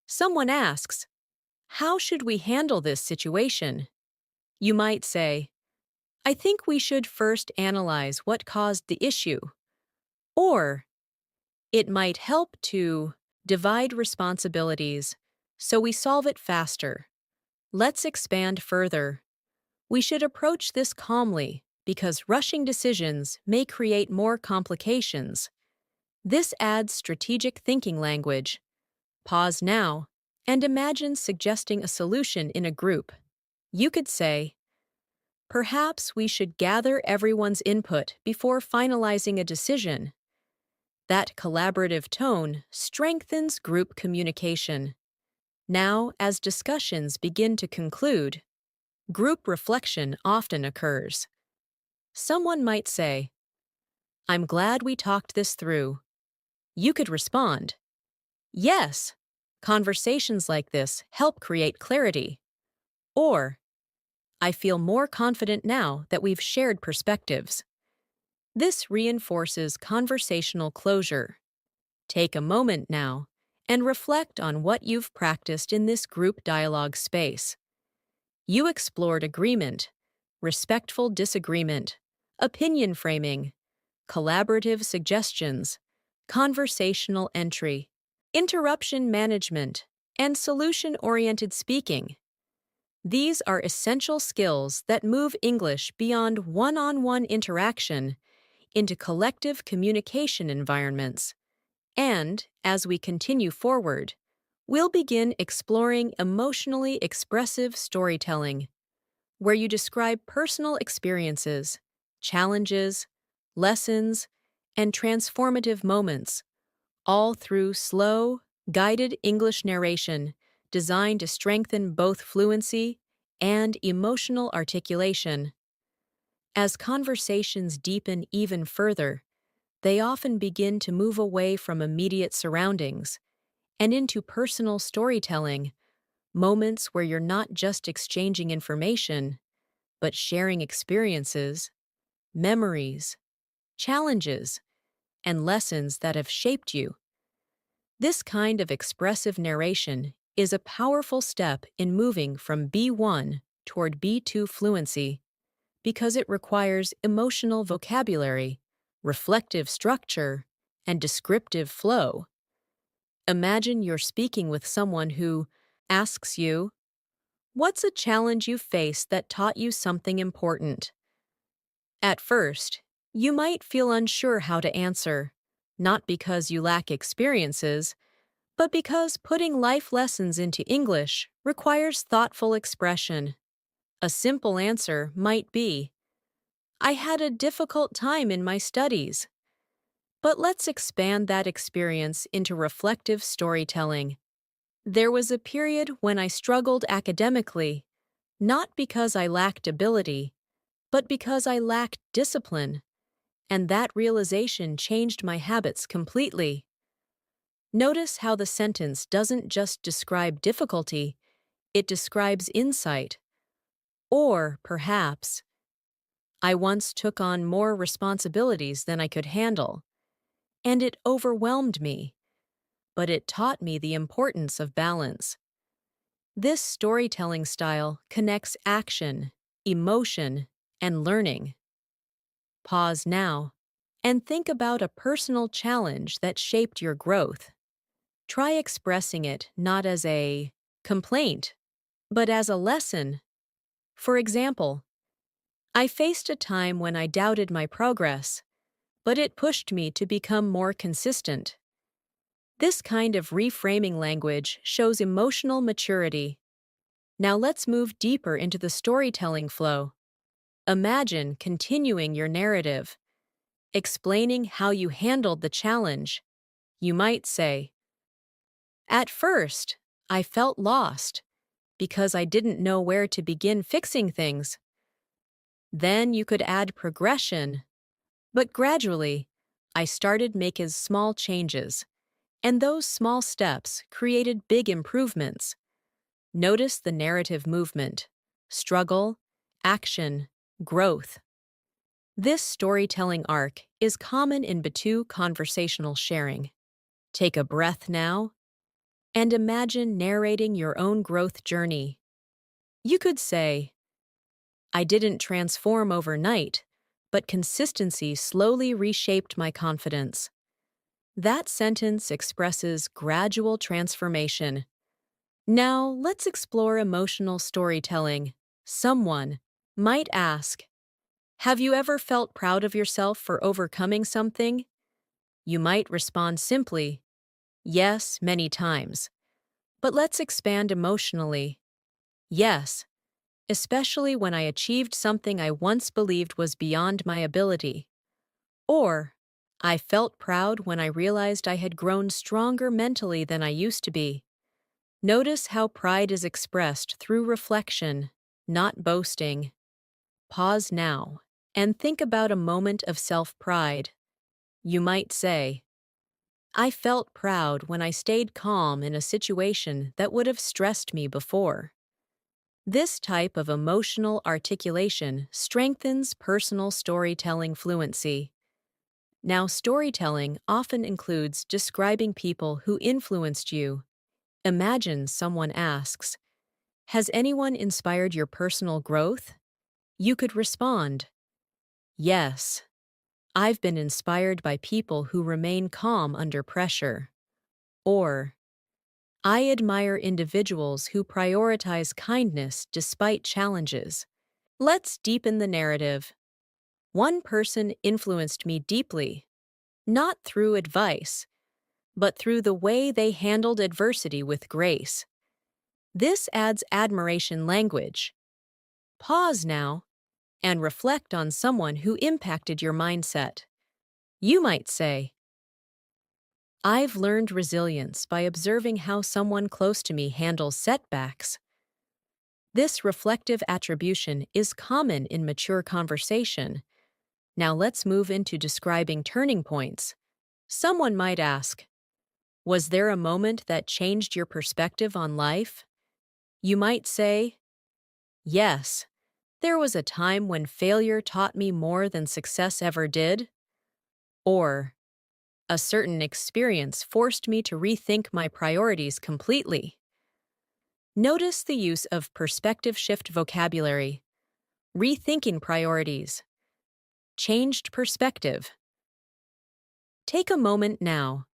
Someone asks, "How should we handle this situation?" You might say, "I think we should first analyze what caused the issue." Or, "It might help to divide responsibilities so we solve it faster." Let's expand further. We should approach this calmly because rushing decisions may create more complications. This adds strategic thinking language. Pause now and imagine suggesting a solution in a group. You could say, "Perhaps we should gather everyone's input before finalizing a decision." That collaborative tone strengthens group communication. Now, as discussions begin to conclude, group reflection often occurs. Someone might say, "I'm glad we talked this through." You could respond, "Yes, conversations like this help create clarity." Or, "I feel more confident now that we've shared perspectives." This reinforces conversational closure. Take a moment now and reflect on what you've practiced in this group dialogue space. You explored agreement, respectful disagreement, opinion framing, collaborative suggestions, conversational entry, interruption management, and solution-oriented speaking. These are essential skills that move English beyond one-on-one interaction into collective communication environments. And, as we continue forward, we'll begin exploring emotionally expressive storytelling, where you describe personal experiences, challenges, lessons, and transformative moments, all through slow, guided English narration designed to strengthen both fluency and emotional articulation. As conversations deepen even further, they often begin to move away from immediate surroundings and into personal storytelling, moments where you're not just exchanging information, but sharing experiences, memories, challenges, and lessons that have shaped you. This kind of expressive narration is a powerful step in moving from B1 toward B2 fluency because it requires emotional vocabulary, reflective structure, and descriptive flow. Imagine you're speaking with someone who asks you, "What's a challenge you faced that taught you something important?" At first, you might feel unsure how to answer, not because you lack experiences, but because putting life lessons into English requires thoughtful expression. A simple answer might be, "I had a difficult time in my studies." But let's expand that experience into reflective storytelling. "There was a period when I struggled academically, not because I lacked ability, but because I lacked discipline, and that realization changed my habits completely." Notice how the sentence doesn't just describe difficulty, it describes insight. Or, perhaps, "I once took on more responsibilities than I could handle, and it overwhelmed me, but it taught me the importance of balance." This storytelling style connects action, emotion, and learning. Pause now and think about a personal challenge that shaped your growth. Try expressing it not as a complaint, but as a lesson. For example, I faced a time when I doubted my progress, but it pushed me to become more consistent. This kind of reframing language shows emotional maturity. Now let's move deeper into the storytelling flow. Imagine continuing your narrative, explaining how you handled the challenge. You might say, "At first, I felt lost because I didn't know where to begin fixing things." Then you could add progression, but gradually, I started making small changes, and those small steps created big improvements. Notice the narrative movement: struggle, action, growth. This storytelling arc is common in B2 conversational sharing. Take a breath now and imagine narrating your own growth journey. You could say, "I didn't transform overnight, but consistency slowly reshaped my confidence." That sentence expresses gradual transformation. Now, let's explore emotional storytelling. Someone might ask, "Have you ever felt proud of yourself for overcoming something?" You might respond simply, "Yes, many times." But let's expand emotionally. "Yes, especially when I achieved something I once believed was beyond my ability." Or, "I felt proud when I realized I had grown stronger mentally than I used to be." Notice how pride is expressed through reflection, not boasting. Pause now and think about a moment of self-pride. You might say, "I felt proud when I stayed calm in a situation that would have stressed me before." This type of emotional articulation strengthens personal storytelling fluency. Now, storytelling often includes describing people who influenced you. Imagine someone asks, "Has anyone inspired your personal growth?" You could respond, "Yes, I've been inspired by people who remain calm under pressure." Or, "I admire individuals who prioritize kindness despite challenges." Let's deepen the narrative. One person influenced me deeply, not through advice, but through the way they handled adversity with grace. This adds admiration language. Pause now and reflect on someone who impacted your mindset. You might say, "I've learned resilience by observing how someone close to me handles setbacks." This reflective attribution is common in mature conversation. Now let's move into describing turning points. Someone might ask, "Was there a moment that changed your perspective on life?" You might say, "Yes, there was a time when failure taught me more than success ever did." Or, "A certain experience forced me to rethink my priorities completely." Notice the use of perspective shift vocabulary: rethinking priorities, changed perspective. Take a moment now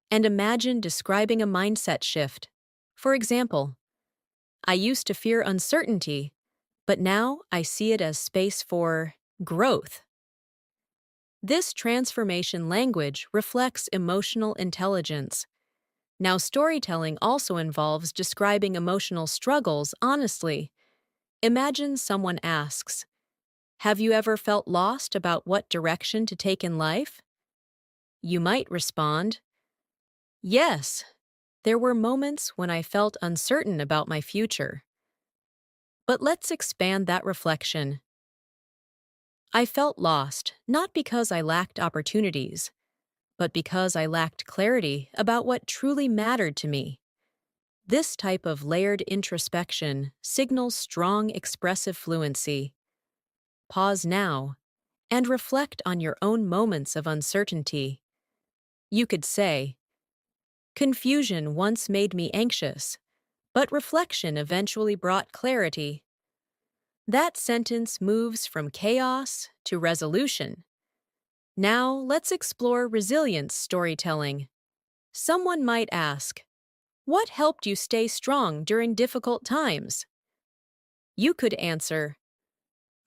and imagine describing a mindset shift. For example, "I used to fear uncertainty, but now I see it as space for growth." This transformation language reflects emotional intelligence. Now, storytelling also involves describing emotional struggles honestly. Imagine someone asks, "Have you ever felt lost about what direction to take in life?" You might respond, "Yes, there were moments when I felt uncertain about my future." But let's expand that reflection. "I felt lost not because I lacked opportunities, but because I lacked clarity about what truly mattered to me." This type of layered introspection signals strong expressive fluency. Pause now and reflect on your own moments of uncertainty. You could say, "Confusion once made me anxious, but reflection eventually brought clarity." That sentence moves from chaos to resolution. Now, let's explore resilience storytelling. Someone might ask, "What helped you stay strong during difficult times?" You could answer,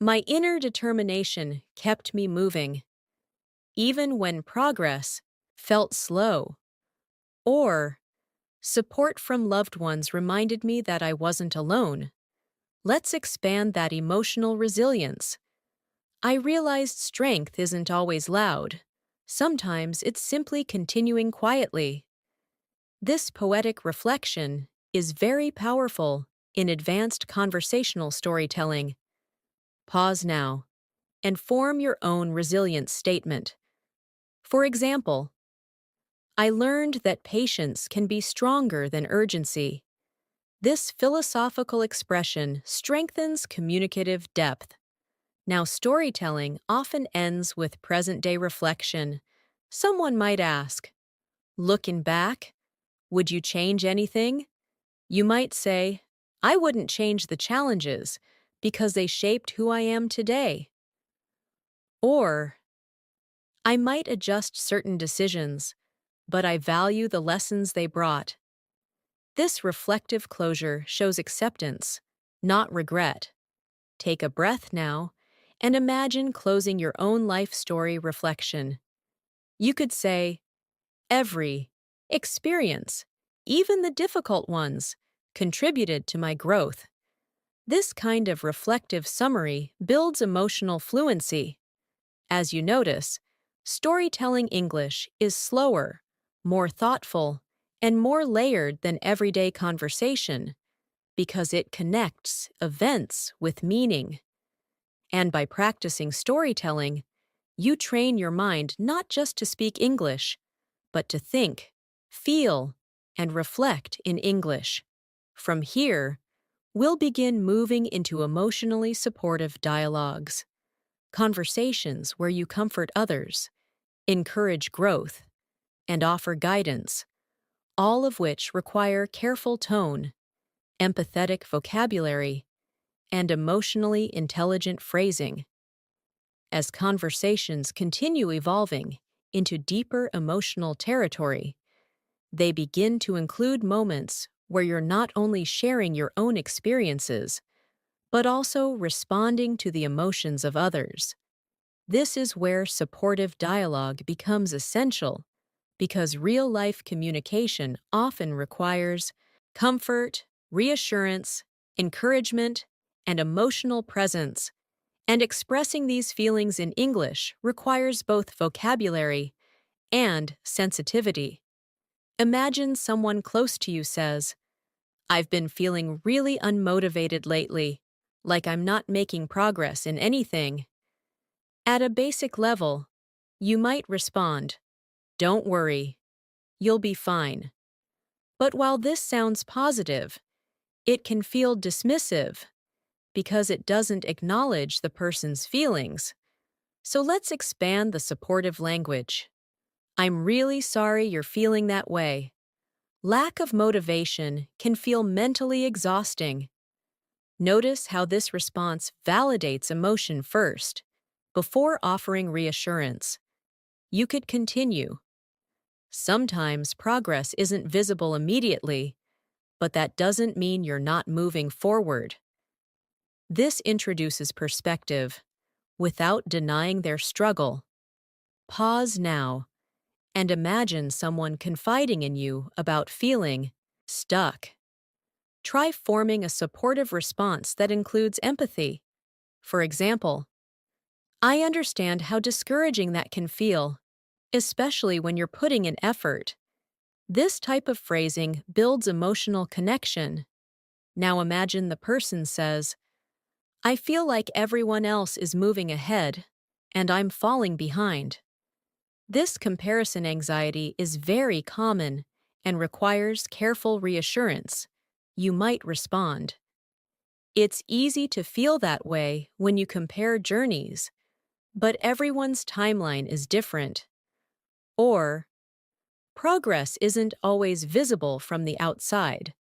My inner determination kept me moving, even when progress felt slow. Or, support from loved ones reminded me that I wasn't alone. Let's expand that emotional resilience. I realized strength isn't always loud. Sometimes it's simply continuing quietly. This poetic reflection is very powerful in advanced conversational storytelling. Pause now and form your own resilience statement. For example, I learned that patience can be stronger than urgency. This philosophical expression strengthens communicative depth. Now, storytelling often ends with present-day reflection. Someone might ask, looking back, would you change anything? You might say, I wouldn't change the challenges because they shaped who I am today. Or, I might adjust certain decisions, but I value the lessons they brought. This reflective closure shows acceptance, not regret. Take a breath now and imagine closing your own life story reflection. You could say, every experience, even the difficult ones, contributed to my growth. This kind of reflective summary builds emotional fluency. As you notice, storytelling English is slower, more thoughtful, and more layered than everyday conversation because it connects events with meaning. And by practicing storytelling, you train your mind not just to speak English, but to think, feel, and reflect in English. From here, we'll begin moving into emotionally supportive dialogues, conversations where you comfort others, encourage growth, and offer guidance, all of which require careful tone, empathetic vocabulary, and emotionally intelligent phrasing. As conversations continue evolving into deeper emotional territory, they begin to include moments where you're not only sharing your own experiences, but also responding to the emotions of others. This is where supportive dialogue becomes essential, because real-life communication often requires comfort, reassurance, encouragement, and emotional presence. And expressing these feelings in English requires both vocabulary and sensitivity. Imagine someone close to you says, I've been feeling really unmotivated lately, like I'm not making progress in anything. At a basic level, you might respond, don't worry, you'll be fine. But while this sounds positive, it can feel dismissive because it doesn't acknowledge the person's feelings. So let's expand the supportive language. I'm really sorry you're feeling that way. Lack of motivation can feel mentally exhausting. Notice how this response validates emotion first, before offering reassurance. You could continue. Sometimes progress isn't visible immediately, but that doesn't mean you're not moving forward. This introduces perspective, without denying their struggle. Pause now and imagine someone confiding in you about feeling stuck. Try forming a supportive response that includes empathy. For example, I understand how discouraging that can feel, especially when you're putting in effort. This type of phrasing builds emotional connection. Now imagine the person says, I feel like everyone else is moving ahead, and I'm falling behind. This comparison anxiety is very common and requires careful reassurance. You might respond, it's easy to feel that way when you compare journeys, but everyone's timeline is different. Or, progress isn't always visible from the outside.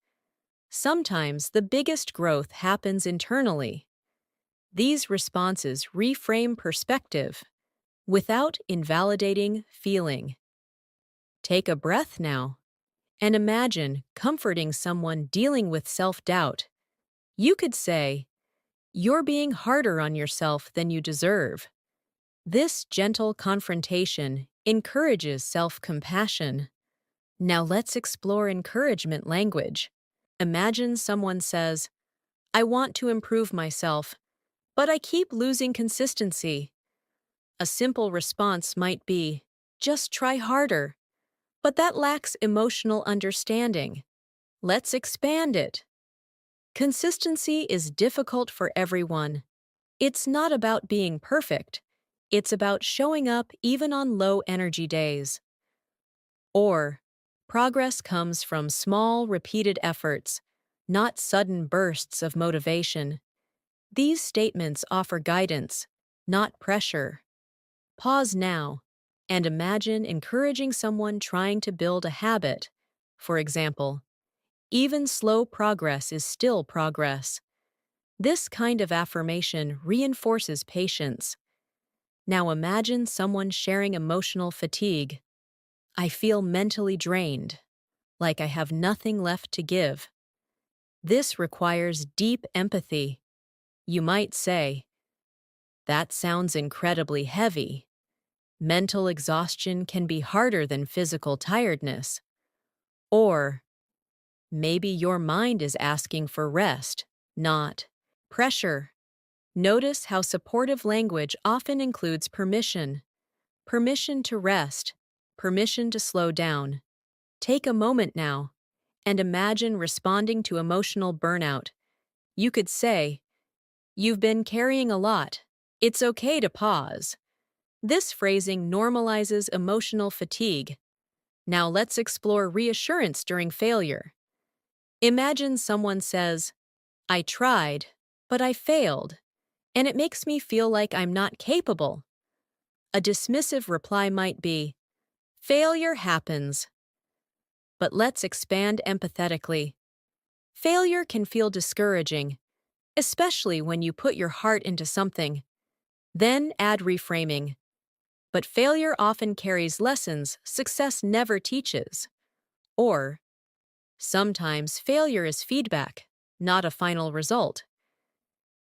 Sometimes the biggest growth happens internally. These responses reframe perspective without invalidating feeling. Take a breath now and imagine comforting someone dealing with self-doubt. You could say, You're being harder on yourself than you deserve. This gentle confrontation encourages self-compassion. Now let's explore encouragement language. Imagine someone says, I want to improve myself, but I keep losing consistency. A simple response might be, just try harder. But that lacks emotional understanding. Let's expand it. Consistency is difficult for everyone. It's not about being perfect. It's about showing up even on low energy days. Or, progress comes from small, repeated efforts, not sudden bursts of motivation. These statements offer guidance, not pressure. Pause now and imagine encouraging someone trying to build a habit. For example, even slow progress is still progress. This kind of affirmation reinforces patience. Now imagine someone sharing emotional fatigue. I feel mentally drained, like I have nothing left to give. This requires deep empathy. You might say, that sounds incredibly heavy. Mental exhaustion can be harder than physical tiredness. Or, maybe your mind is asking for rest, not pressure. Notice how supportive language often includes permission. Permission to rest. Permission to slow down. Take a moment now and imagine responding to emotional burnout. You could say, you've been carrying a lot. It's okay to pause. This phrasing normalizes emotional fatigue. Now let's explore reassurance during failure. Imagine someone says, I tried, but I failed, and it makes me feel like I'm not capable. A dismissive reply might be, failure happens. But let's expand empathetically. Failure can feel discouraging, especially when you put your heart into something. Then add reframing. But failure often carries lessons success never teaches. Or, sometimes failure is feedback, not a final result.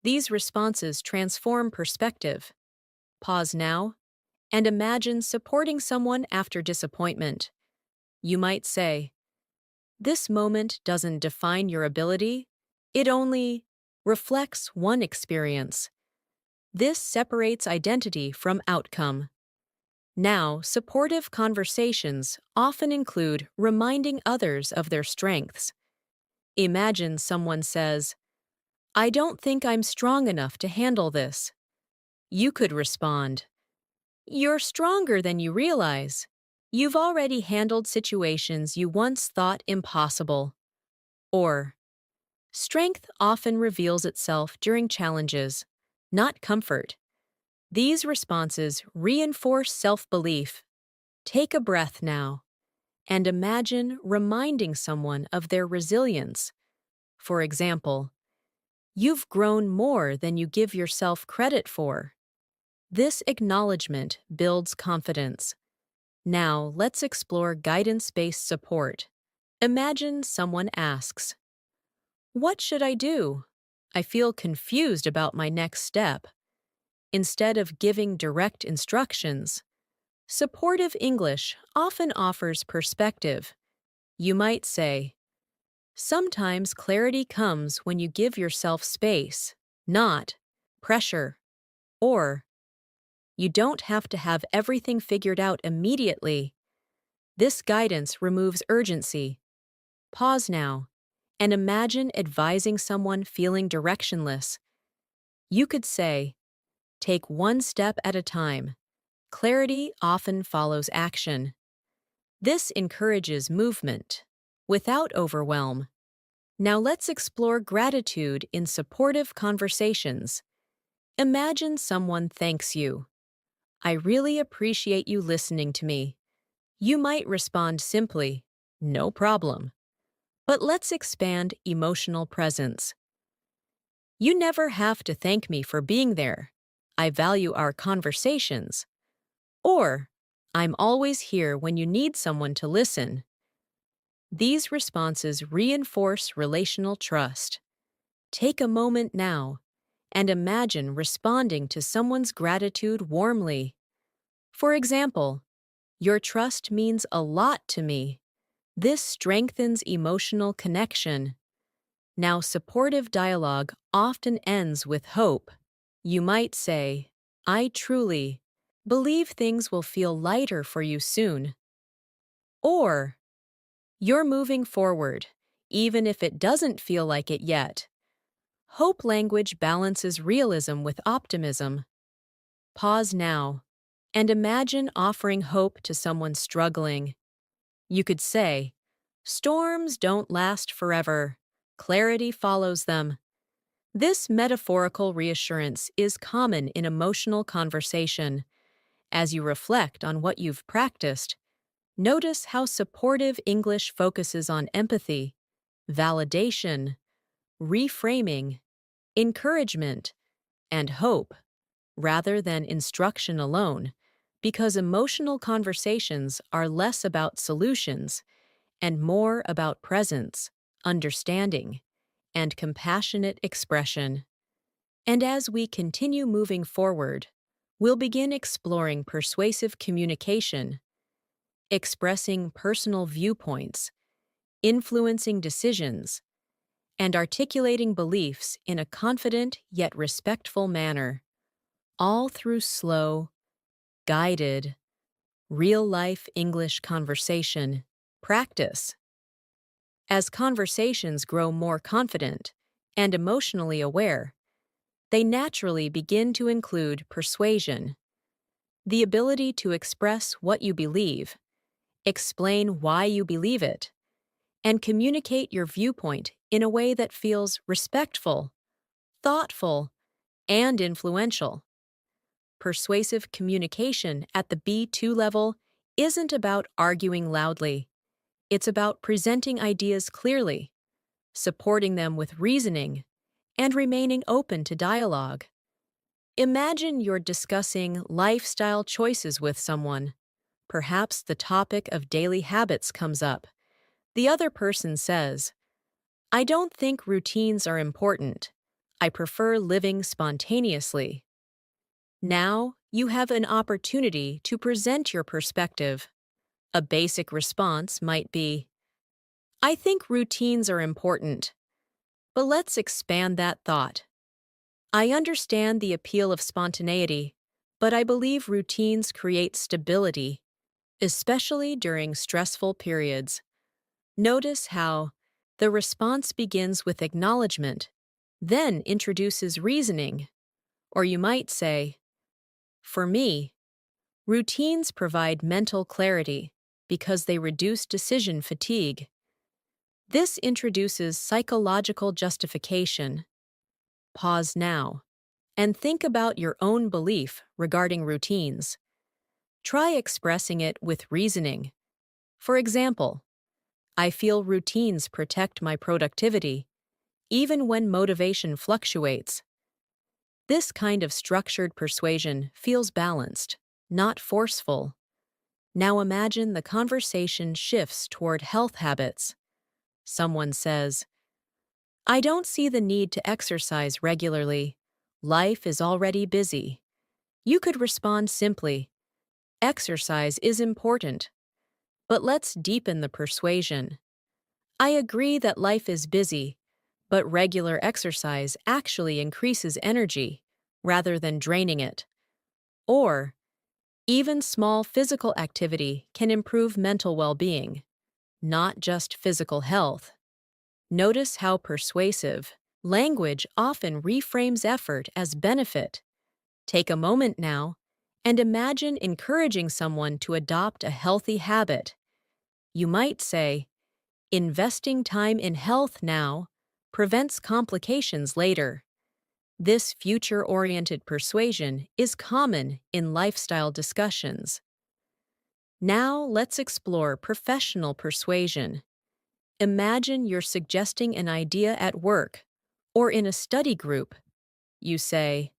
These responses transform perspective. Pause now and imagine supporting someone after disappointment. You might say, this moment doesn't define your ability, it only reflects one experience. This separates identity from outcome. Now, supportive conversations often include reminding others of their strengths. Imagine someone says, I don't think I'm strong enough to handle this. You could respond, you're stronger than you realize. You've already handled situations you once thought impossible. Or, strength often reveals itself during challenges, not comfort. These responses reinforce self-belief. Take a breath now and imagine reminding someone of their resilience. For example, you've grown more than you give yourself credit for. This acknowledgement builds confidence. Now, let's explore guidance-based support. Imagine someone asks, what should I do? I feel confused about my next step. Instead of giving direct instructions, supportive English often offers perspective. You might say, sometimes clarity comes when you give yourself space, not pressure. Or, you don't have to have everything figured out immediately. This guidance removes urgency. Pause now and imagine advising someone feeling directionless. You could say, take one step at a time. Clarity often follows action. This encourages movement without overwhelm. Now let's explore gratitude in supportive conversations. Imagine someone thanks you. I really appreciate you listening to me. You might respond simply, no problem. But let's expand emotional presence. You never have to thank me for being there. I value our conversations. Or, I'm always here when you need someone to listen. These responses reinforce relational trust. Take a moment now and imagine responding to someone's gratitude warmly. For example, "Your trust means a lot to me. This strengthens emotional connection." Now, supportive dialogue often ends with hope. You might say, "I truly believe things will feel lighter for you soon." Or, "You're moving forward, even if it doesn't feel like it yet." Hope language balances realism with optimism. Pause now and imagine offering hope to someone struggling. You could say, "Storms don't last forever. Clarity follows them." This metaphorical reassurance is common in emotional conversation. As you reflect on what you've practiced, notice how supportive English focuses on empathy, validation, reframing, encouragement, and hope, rather than instruction alone, because emotional conversations are less about solutions and more about presence, understanding, and compassionate expression. And as we continue moving forward, we'll begin exploring persuasive communication, expressing personal viewpoints, influencing decisions, and articulating beliefs in a confident yet respectful manner, all through slow, guided, real-life English conversation practice. As conversations grow more confident and emotionally aware, they naturally begin to include persuasion, the ability to express what you believe, explain why you believe it, and communicate your viewpoint in a way that feels respectful, thoughtful, and influential. Persuasive communication at the B2 level isn't about arguing loudly. It's about presenting ideas clearly, supporting them with reasoning, and remaining open to dialogue. Imagine you're discussing lifestyle choices with someone. Perhaps the topic of daily habits comes up. The other person says, "I don't think routines are important. I prefer living spontaneously." Now, you have an opportunity to present your perspective. A basic response might be, "I think routines are important, but let's expand that thought. I understand the appeal of spontaneity, but I believe routines create stability, especially during stressful periods." Notice how the response begins with acknowledgement, then introduces reasoning. Or you might say, "For me, routines provide mental clarity because they reduce decision fatigue." This introduces psychological justification. Pause now and think about your own belief regarding routines. Try expressing it with reasoning. For example, "I feel routines protect my productivity, even when motivation fluctuates." This kind of structured persuasion feels balanced, not forceful. Now imagine the conversation shifts toward health habits. Someone says, "I don't see the need to exercise regularly. Life is already busy." You could respond simply, "Exercise is important, but let's deepen the persuasion. I agree that life is busy, but regular exercise actually increases energy rather than draining it." Or, "Even small physical activity can improve mental well-being, not just physical health." Notice how persuasive language often reframes effort as benefit. Take a moment now and imagine encouraging someone to adopt a healthy habit. You might say, "Investing time in health now prevents complications later." This future-oriented persuasion is common in lifestyle discussions. Now let's explore professional persuasion. Imagine you're suggesting an idea at work or in a study group. You say,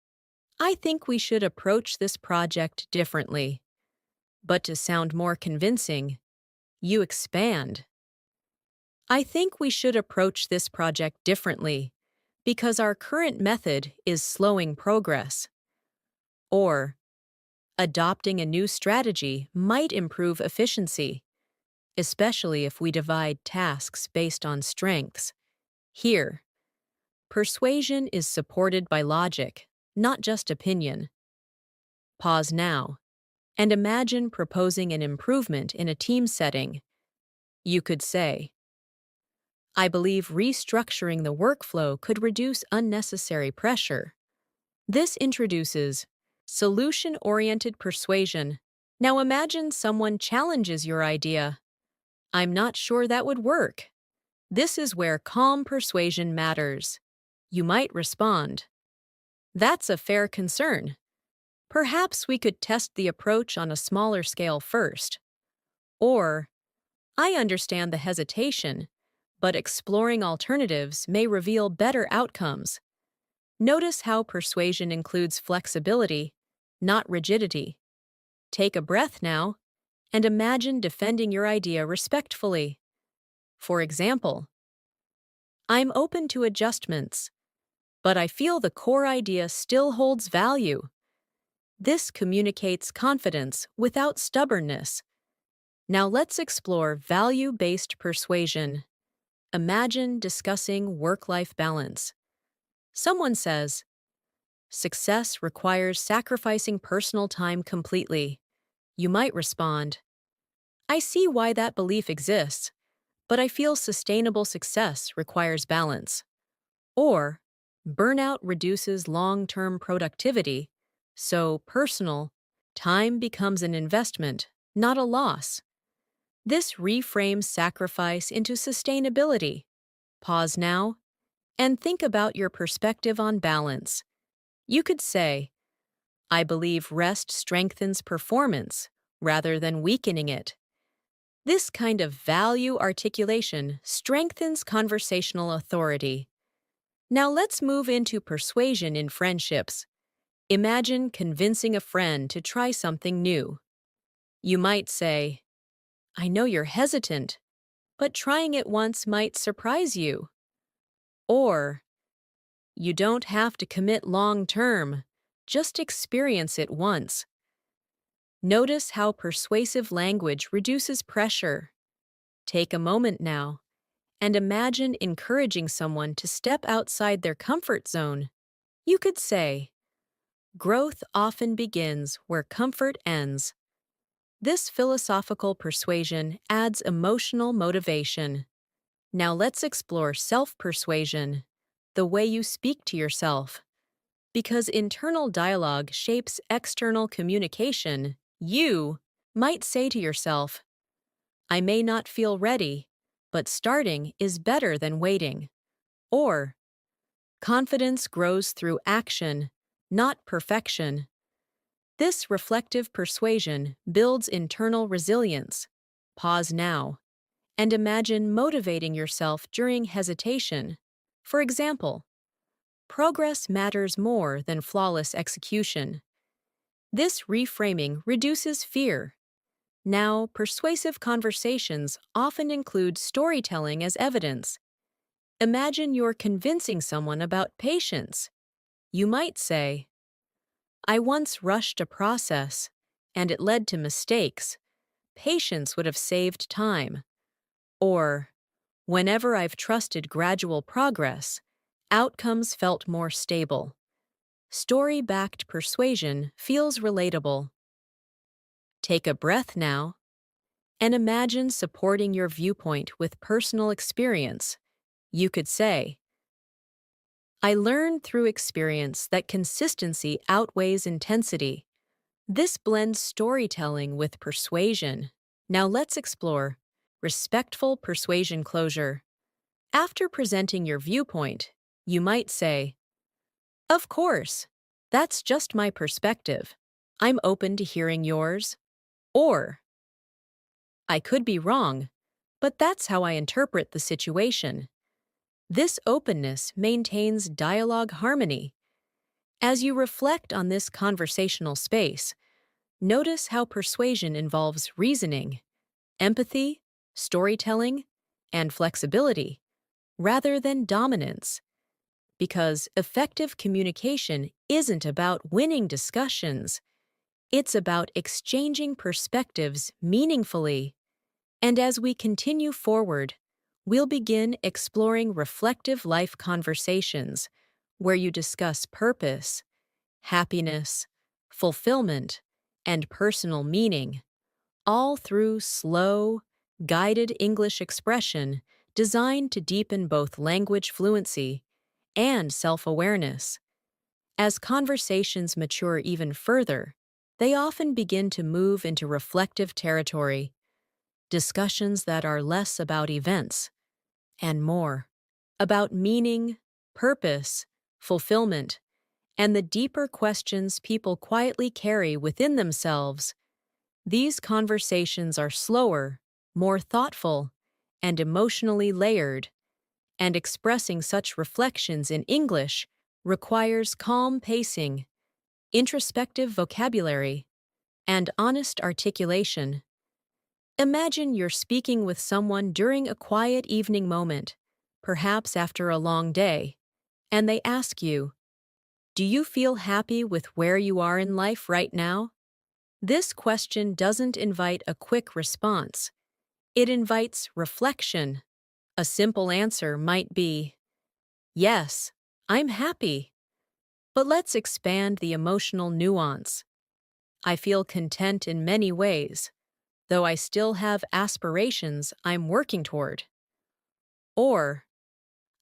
"I think we should approach this project differently." But to sound more convincing, you expand. "I think we should approach this project differently because our current method is slowing progress. Or, adopting a new strategy might improve efficiency, especially if we divide tasks based on strengths. Here, persuasion is supported by logic, not just opinion. Pause now and imagine proposing an improvement in a team setting. You could say, I believe restructuring the workflow could reduce unnecessary pressure. This introduces solution-oriented persuasion. Now imagine someone challenges your idea. I'm not sure that would work. This is where calm persuasion matters. You might respond, that's a fair concern. Perhaps we could test the approach on a smaller scale first. Or, I understand the hesitation, but exploring alternatives may reveal better outcomes. Notice how persuasion includes flexibility, not rigidity. Take a breath now and imagine defending your idea respectfully. For example, I'm open to adjustments, but I feel the core idea still holds value. This communicates confidence without stubbornness. Now let's explore value-based persuasion. Imagine discussing work-life balance. Someone says, success requires sacrificing personal time completely. You might respond, I see why that belief exists, but I feel sustainable success requires balance. Or, burnout reduces long-term productivity, so personal time becomes an investment, not a loss. This reframes sacrifice into sustainability. Pause now and think about your perspective on balance. You could say, I believe rest strengthens performance rather than weakening it. This kind of value articulation strengthens conversational authority. Now let's move into persuasion in friendships. Imagine convincing a friend to try something new. You might say, I know you're hesitant, but trying it once might surprise you. Or, you don't have to commit long-term, just experience it once. Notice how persuasive language reduces pressure. Take a moment now and imagine encouraging someone to step outside their comfort zone. You could say, growth often begins where comfort ends. This philosophical persuasion adds emotional motivation. Now let's explore self-persuasion, the way you speak to yourself. Because internal dialogue shapes external communication, you might say to yourself, I may not feel ready, but starting is better than waiting. Or, confidence grows through action, not perfection. This reflective persuasion builds internal resilience. Pause now and imagine motivating yourself during hesitation. For example, progress matters more than flawless execution. This reframing reduces fear. Now, persuasive conversations often include storytelling as evidence. Imagine you're convincing someone about patience. You might say, I once rushed a process, and it led to mistakes. Patience would have saved time. Or, whenever I've trusted gradual progress, outcomes felt more stable. Story-backed persuasion feels relatable. Take a breath now and imagine supporting your viewpoint with personal experience. You could say, I learned through experience that consistency outweighs intensity. This blends storytelling with persuasion. Now let's explore respectful persuasion closure. After presenting your viewpoint, you might say, of course, that's just my perspective. I'm open to hearing yours. Or, I could be wrong, but that's how I interpret the situation. This openness maintains dialogue harmony. As you reflect on this conversational space, notice how persuasion involves reasoning, empathy, storytelling, and flexibility, rather than dominance. because effective communication isn't about winning discussions, it's about exchanging perspectives meaningfully. And as we continue forward, we'll begin exploring reflective life conversations where you discuss purpose, happiness, fulfillment, and personal meaning, all through slow, guided English expression designed to deepen both language fluency and self-awareness. As conversations mature even further, they often begin to move into reflective territory, discussions that are less about events and more about meaning, purpose, fulfillment, and the deeper questions people quietly carry within themselves. These conversations are slower, more thoughtful, and emotionally layered, and expressing such reflections in English requires calm pacing, introspective vocabulary, and honest articulation. Imagine you're speaking with someone during a quiet evening moment, perhaps after a long day, and they ask you, "Do you feel happy with where you are in life right now?" This question doesn't invite a quick response. It invites reflection. A simple answer might be, "Yes, I'm happy." But let's expand the emotional nuance. "I feel content in many ways, though I still have aspirations I'm working toward." Or,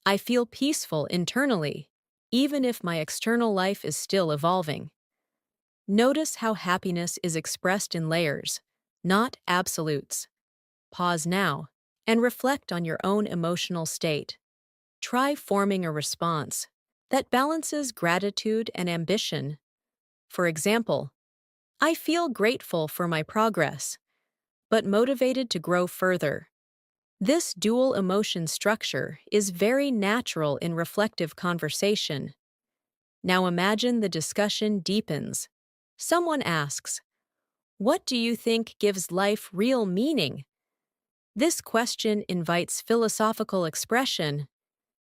"I feel peaceful internally, even if my external life is still evolving." Notice how happiness is expressed in layers, not absolutes. Pause now and reflect on your own emotional state. Try forming a response that balances gratitude and ambition. For example, "I feel grateful for my progress, but motivated to grow further." This dual emotion structure is very natural in reflective conversation. Now imagine the discussion deepens. Someone asks, "What do you think gives life real meaning?" This question invites philosophical expression.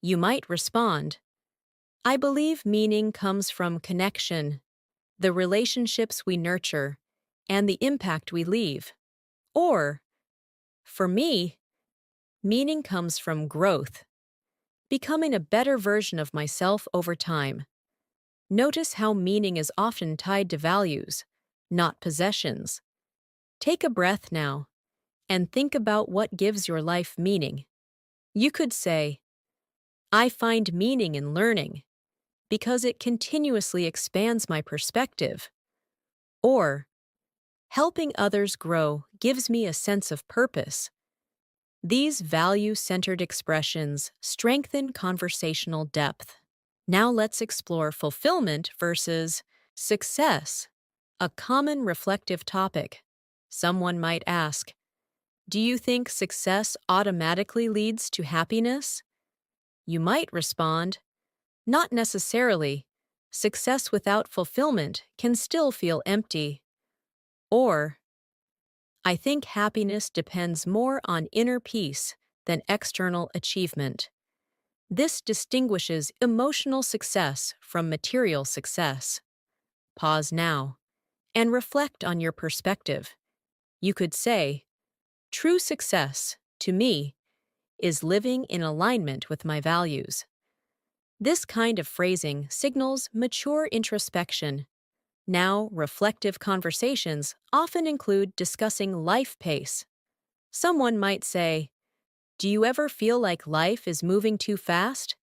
You might respond, "I believe meaning comes from connection, the relationships we nurture, and the impact we leave." Or, "For me, meaning comes from growth, becoming a better version of myself over time." Notice how meaning is often tied to values, not possessions. Take a breath now and think about what gives your life meaning. You could say, "I find meaning in learning because it continuously expands my perspective." Or, "Helping others grow gives me a sense of purpose." These value-centered expressions strengthen conversational depth. Now let's explore fulfillment versus success, a common reflective topic. Someone might ask, "Do you think success automatically leads to happiness?" You might respond, "Not necessarily. Success without fulfillment can still feel empty." Or, "I think happiness depends more on inner peace than external achievement." This distinguishes emotional success from material success. Pause now and reflect on your perspective. You could say, "True success, to me, is living in alignment with my values." This kind of phrasing signals mature introspection. Now, reflective conversations often include discussing life pace. Someone might say, "Do you ever feel like life is moving too fast?"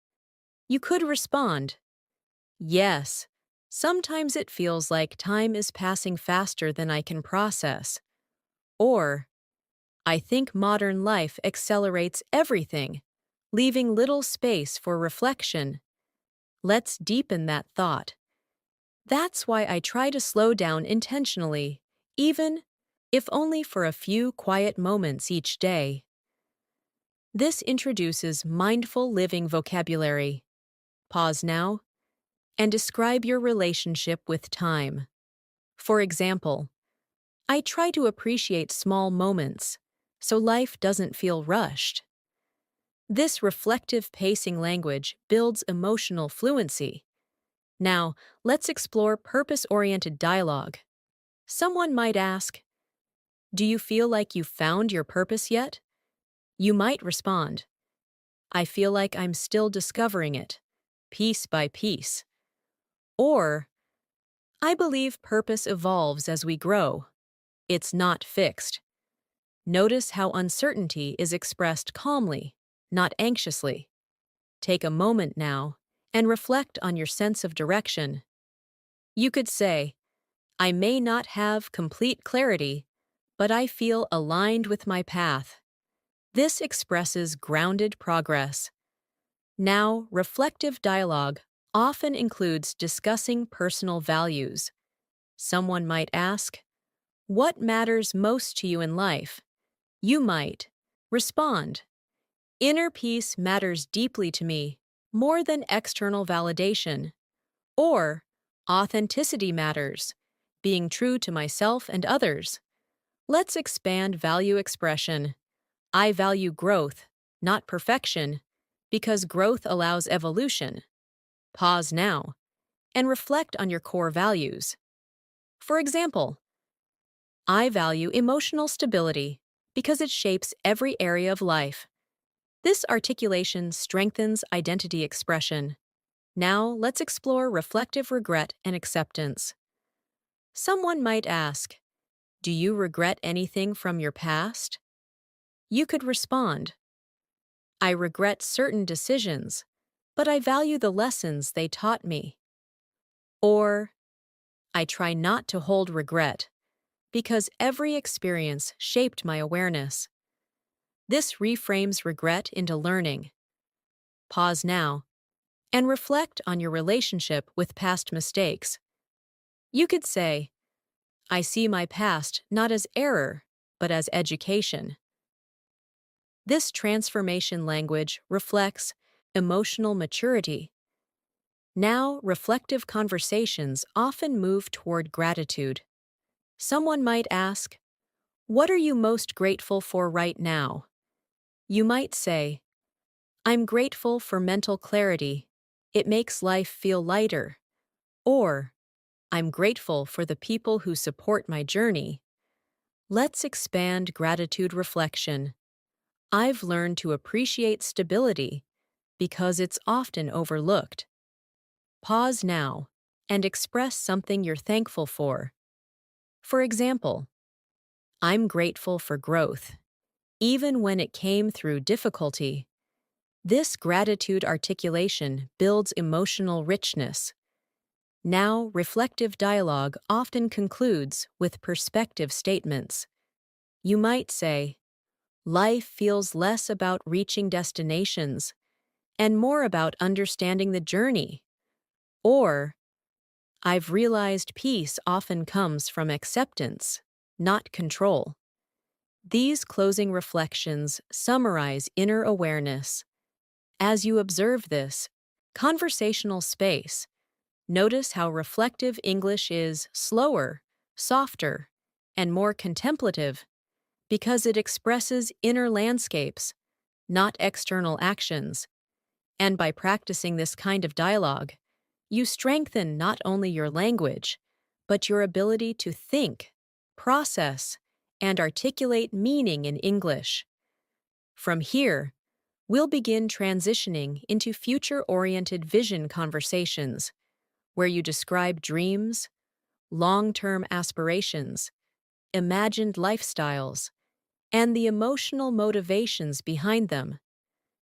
You could respond, "Yes, sometimes it feels like time is passing faster than I can process." Or, "I think modern life accelerates everything, leaving little space for reflection." Let's deepen that thought. That's why I try to slow down intentionally, even if only for a few quiet moments each day. This introduces mindful living vocabulary. Pause now and describe your relationship with time. For example, "I try to appreciate small moments so life doesn't feel rushed." This reflective pacing language builds emotional fluency. Now, let's explore purpose-oriented dialogue. Someone might ask, "Do you feel like you've found your purpose yet?" You might respond, "I feel like I'm still discovering it, piece by piece." Or, "I believe purpose evolves as we grow. It's not fixed." Notice how uncertainty is expressed calmly, not anxiously. Take a moment now and reflect on your sense of direction. You could say, "I may not have complete clarity, but I feel aligned with my path." This expresses grounded progress. Now, reflective dialogue often includes discussing personal values. Someone might ask, "What matters most to you in life?" You might respond, "Inner peace matters deeply to me, more than external validation." Or, "Authenticity matters, being true to myself and others." Let's expand value expression. "I value growth, not perfection, because growth allows evolution." Pause now and reflect on your core values. For example, "I value emotional stability because it shapes every area of life." This articulation strengthens identity expression. Now, let's explore reflective regret and acceptance. Someone might ask, "Do you regret anything from your past?" You could respond, "I regret certain decisions, but I value the lessons they taught me." Or, "I try not to hold regret because every experience shaped my awareness." This reframes regret into learning. Pause now and reflect on your relationship with past mistakes. You could say, "I see my past not as error, but as education." This transformation language reflects emotional maturity. Now, reflective conversations often move toward gratitude. Someone might ask, "What are you most grateful for right now?" You might say, "I'm grateful for mental clarity. It makes life feel lighter." Or, "I'm grateful for the people who support my journey." Let's expand gratitude reflection. "I've learned to appreciate stability because it's often overlooked." Pause now and express something you're thankful for. For example, "I'm grateful for growth, even when it came through difficulty." This gratitude articulation builds emotional richness. Now, reflective dialogue often concludes with perspective statements. You might say, "Life feels less about reaching destinations and more about understanding the journey." Or, "I've realized peace often comes from acceptance, not control." These closing reflections summarize inner awareness. As you observe this conversational space, notice how reflective English is slower, softer, and more contemplative because it expresses inner landscapes, not external actions. And by practicing this kind of dialogue, you strengthen not only your language, but your ability to think, process, and articulate meaning in English. From here, we'll begin transitioning into future-oriented vision conversations, where you describe dreams, long-term aspirations, imagined lifestyles, and the emotional motivations behind them,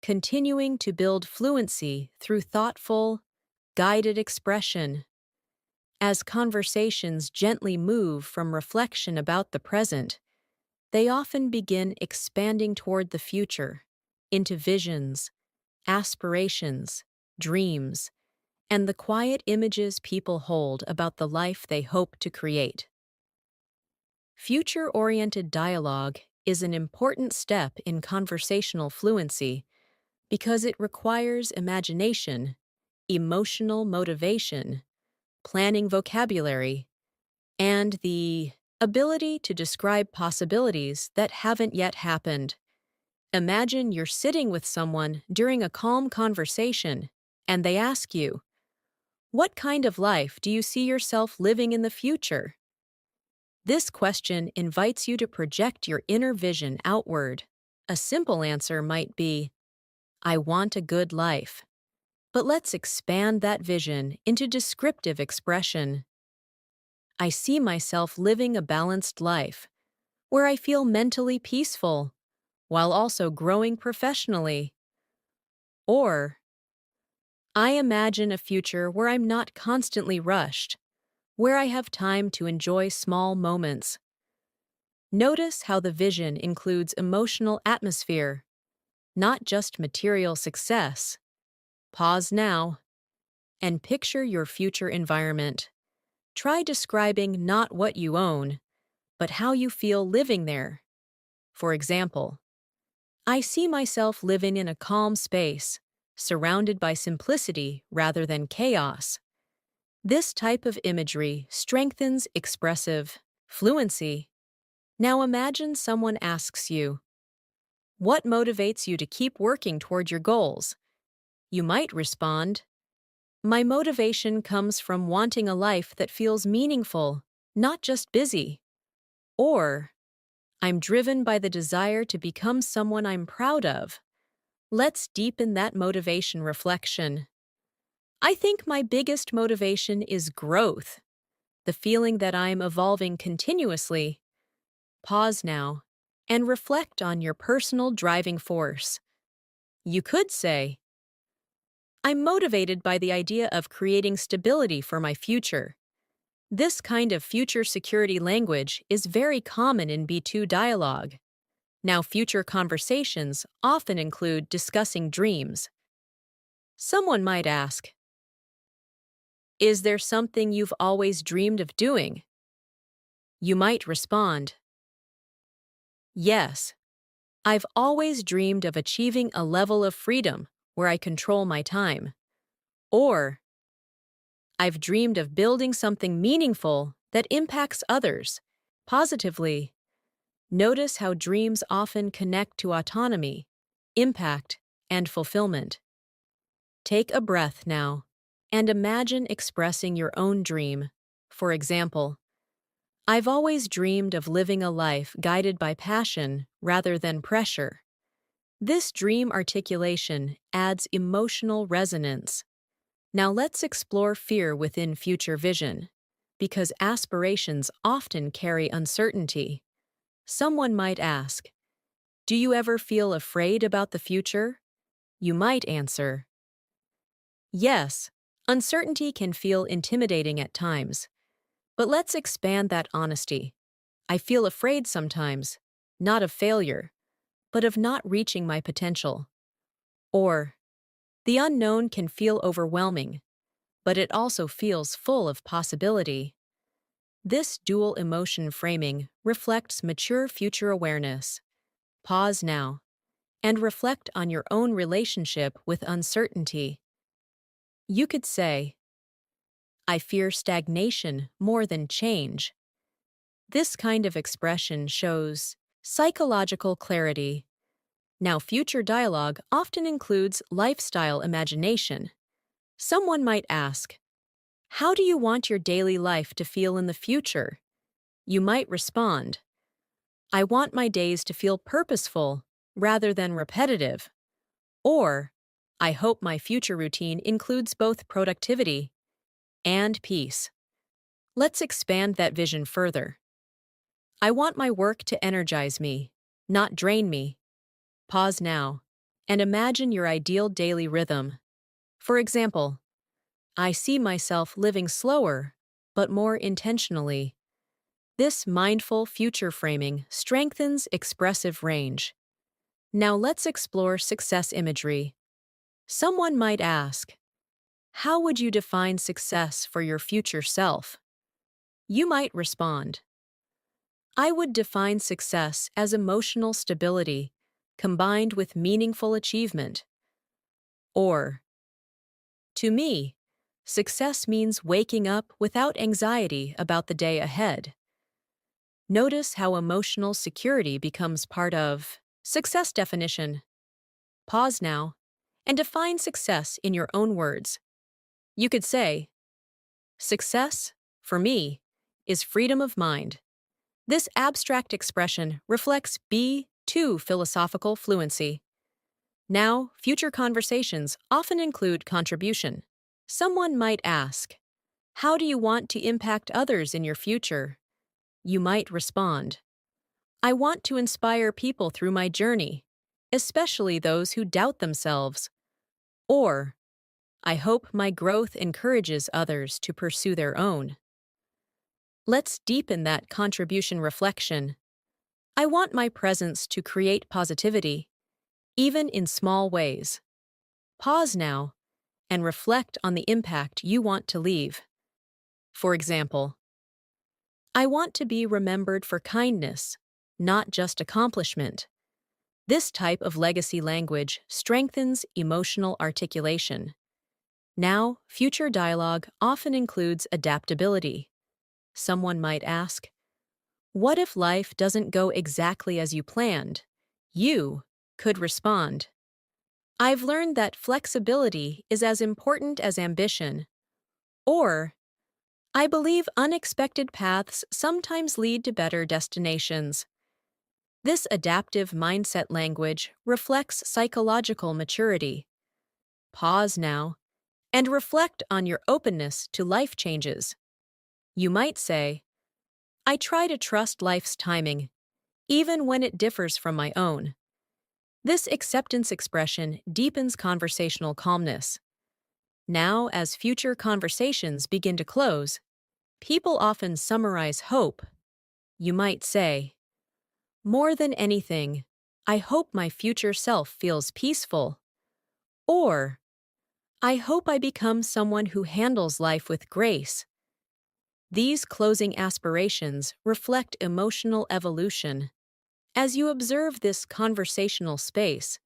continuing to build fluency through thoughtful, guided expression. As conversations gently move from reflection about the present, they often begin expanding toward the future, into visions, aspirations, dreams, and the quiet images people hold about the life they hope to create. Future-oriented dialogue is an important step in conversational fluency because it requires imagination, emotional motivation, planning vocabulary, and the ability to describe possibilities that haven't yet happened. Imagine you're sitting with someone during a calm conversation, and they ask you, "What kind of life do you see yourself living in the future?" This question invites you to project your inner vision outward. A simple answer might be, "I want a good life." But let's expand that vision into descriptive expression. "I see myself living a balanced life, where I feel mentally peaceful, while also growing professionally." Or, "I imagine a future where I'm not constantly rushed, where I have time to enjoy small moments." Notice how the vision includes emotional atmosphere, not just material success. Pause now and picture your future environment. Try describing not what you own, but how you feel living there. For example, "I see myself living in a calm space, surrounded by simplicity rather than chaos." This type of imagery strengthens expressive fluency. Now imagine someone asks you, "What motivates you to keep working toward your goals?" You might respond, "My motivation comes from wanting a life that feels meaningful, not just busy." Or, "I'm driven by the desire to become someone I'm proud of." Let's deepen that motivation reflection. "I think my biggest motivation is growth, the feeling that I'm evolving continuously." Pause now and reflect on your personal driving force. You could say, "I'm motivated by the idea of creating stability for my future." This kind of future security language is very common in B2 dialogue. Now, future conversations often include discussing dreams. Someone might ask, "Is there something you've always dreamed of doing?" You might respond, "Yes, I've always dreamed of achieving a level of freedom where I control my time." Or, "I've dreamed of building something meaningful that impacts others positively." Notice how dreams often connect to autonomy, impact, and fulfillment. Take a breath now and imagine expressing your own dream. For example, "I've always dreamed of living a life guided by passion rather than pressure." This dream articulation adds emotional resonance. Now let's explore fear within future vision, because aspirations often carry uncertainty. Someone might ask, "Do you ever feel afraid about the future?" You might answer, "Yes, uncertainty can feel intimidating at times." But let's expand that honesty. "I feel afraid sometimes, not of failure, but of not reaching my potential." Or, "The unknown can feel overwhelming, but it also feels full of possibility." This dual emotion framing reflects mature future awareness. Pause now and reflect on your own relationship with uncertainty. You could say, "I fear stagnation more than change." This kind of expression shows psychological clarity. Now, future dialogue often includes lifestyle imagination. Someone might ask, "How do you want your daily life to feel in the future?" You might respond, "I want my days to feel purposeful rather than repetitive." Or, "I hope my future routine includes both productivity and peace." Let's expand that vision further. "I want my work to energize me, not drain me." Pause now and imagine your ideal daily rhythm. For example, "I see myself living slower, but more intentionally." This mindful future framing strengthens expressive range. Now let's explore success imagery. Someone might ask, "How would you define success for your future self?" You might respond, "I would define success as emotional stability combined with meaningful achievement." Or, "To me, success means waking up without anxiety about the day ahead." Notice how emotional security becomes part of Success definition. Pause now and define success in your own words. You could say, success, for me, is freedom of mind. This abstract expression reflects B2 philosophical fluency. Now, future conversations often include contribution. Someone might ask, how do you want to impact others in your future? You might respond, I want to inspire people through my journey, especially those who doubt themselves. Or, I hope my growth encourages others to pursue their own. Let's deepen that contribution reflection. I want my presence to create positivity, even in small ways. Pause now and reflect on the impact you want to leave. For example, I want to be remembered for kindness, not just accomplishment. This type of legacy language strengthens emotional articulation. Now, future dialogue often includes adaptability. Someone might ask, what if life doesn't go exactly as you planned? You could respond, I've learned that flexibility is as important as ambition. Or, I believe unexpected paths sometimes lead to better destinations. This adaptive mindset language reflects psychological maturity. Pause now and reflect on your openness to life changes. You might say, I try to trust life's timing, even when it differs from my own. This acceptance expression deepens conversational calmness. Now, as future conversations begin to close, people often summarize hope. You might say, more than anything, I hope my future self feels peaceful. Or, I hope I become someone who handles life with grace. These closing aspirations reflect emotional evolution. As you observe this conversational space,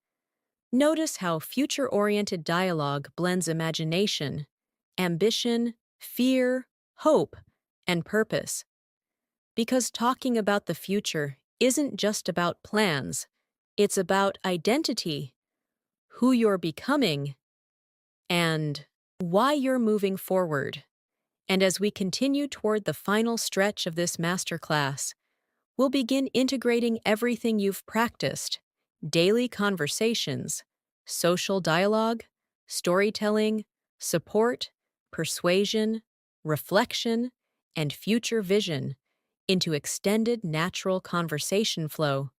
notice how future-oriented dialogue blends imagination, ambition, fear, hope, and purpose. Because talking about the future isn't just about plans, it's about identity, who you're becoming, and why you're moving forward. And as we continue toward the final stretch of this masterclass, we'll begin integrating everything you've practiced: daily conversations, social dialogue, storytelling, support, persuasion, reflection, and future vision into extended natural conversation flow,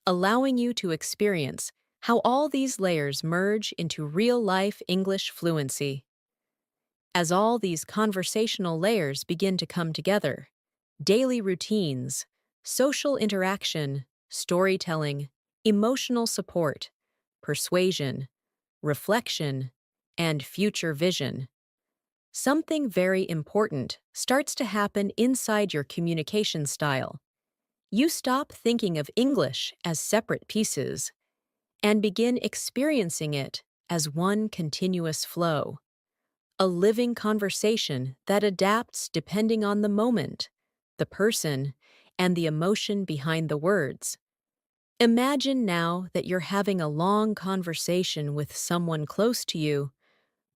allowing you to experience how all these layers merge into real-life English fluency. As all these conversational layers begin to come together, daily routines, social interaction, storytelling, emotional support, persuasion, reflection, and future vision, something very important starts to happen inside your communication style. You stop thinking of English as separate pieces and begin experiencing it as one continuous flow, a living conversation that adapts depending on the moment, the person, and the emotion behind the words. Imagine now that you're having a long conversation with someone close to you,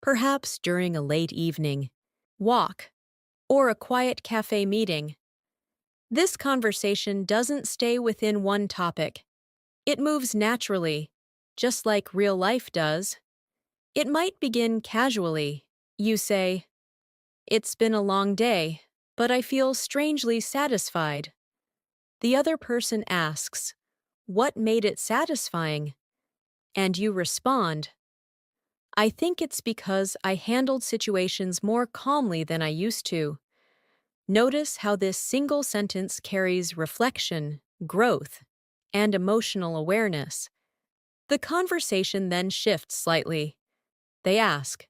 perhaps during a late evening walk or a quiet cafe meeting. This conversation doesn't stay within one topic. It moves naturally, just like real life does. It might begin casually. You say, it's been a long day, but I feel strangely satisfied. The other person asks, what made it satisfying? And you respond, I think it's because I handled situations more calmly than I used to. Notice how this single sentence carries reflection, growth, and emotional awareness. The conversation then shifts slightly. They ask,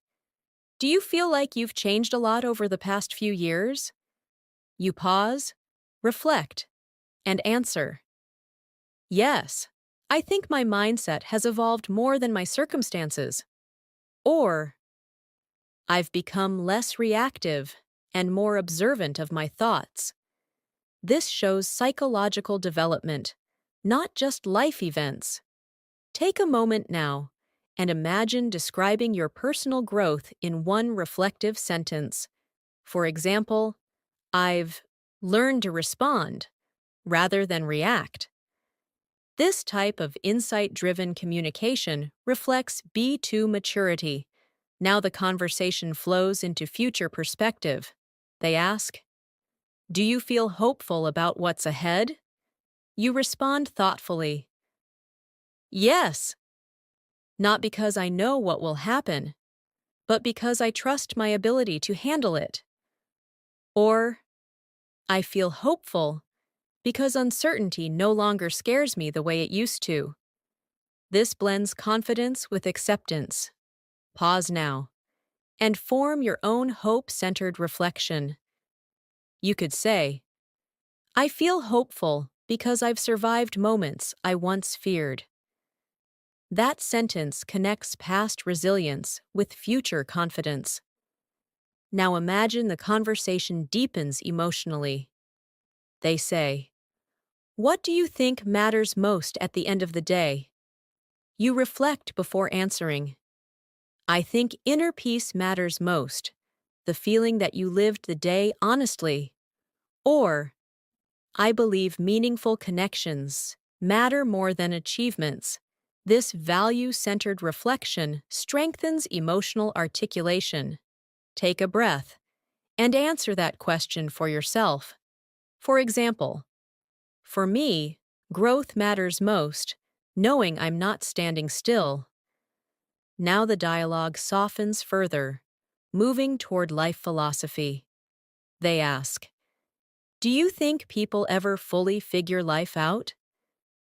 do you feel like you've changed a lot over the past few years? You pause, reflect, and answer, yes, I think my mindset has evolved more than my circumstances. Or, I've become less reactive and more observant of my thoughts. This shows psychological development, not just life events. Take a moment now and imagine describing your personal growth in one reflective sentence. For example, I've learned to respond rather than react. This type of insight-driven communication reflects B2 maturity. Now the conversation flows into future perspective. They ask, "Do you feel hopeful about what's ahead?" You respond thoughtfully, "Yes," not because I know what will happen, but because I trust my ability to handle it. Or, "I feel hopeful because uncertainty no longer scares me the way it used to." This blends confidence with acceptance. Pause now and form your own hope-centered reflection. You could say, "I feel hopeful because I've survived moments I once feared." That sentence connects past resilience with future confidence. Now imagine the conversation deepens emotionally. They say, "What do you think matters most at the end of the day?" You reflect before answering. "I think inner peace matters most, the feeling that you lived the day honestly." Or, "I believe meaningful connections matter more than achievements." This value-centered reflection strengthens emotional articulation. Take a breath and answer that question for yourself. For example, "For me, growth matters most, knowing I'm not standing still." Now the dialogue softens further, moving toward life philosophy. They ask, "Do you think people ever fully figure life out?"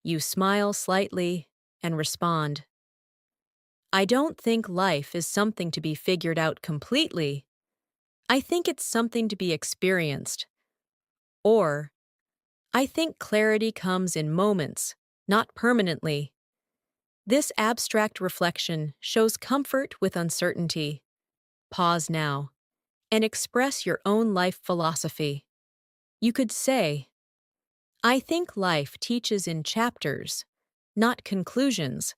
You smile slightly and respond, "I don't think life is something to be figured out completely. I think it's something to be experienced." Or, "I think clarity comes in moments, not permanently." This abstract reflection shows comfort with uncertainty. Pause now and express your own life philosophy. You could say, "I think life teaches in chapters, not conclusions."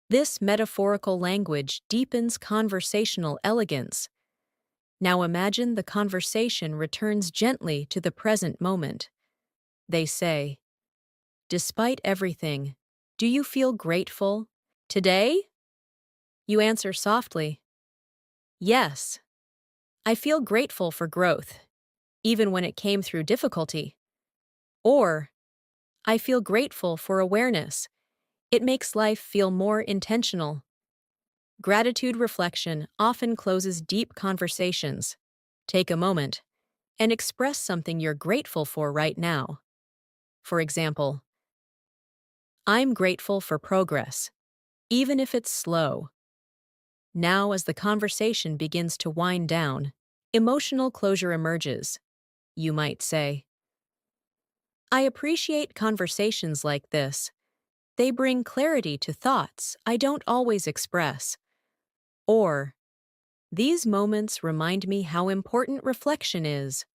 This metaphorical language deepens conversational elegance. Now imagine the conversation returns gently to the present moment. They say, "Despite everything, do you feel grateful today?" You answer softly, "Yes, I feel grateful for growth, even when it came through difficulty." Or, "I feel grateful for awareness. It makes life feel more intentional." Gratitude reflection often closes deep conversations. Take a moment and express something you're grateful for right now. For example, "I'm grateful for progress, even if it's slow." Now, as the conversation begins to wind down, emotional closure emerges. You might say, "I appreciate conversations like this. They bring clarity to thoughts I don't always express." Or, "These moments remind me how important reflection is."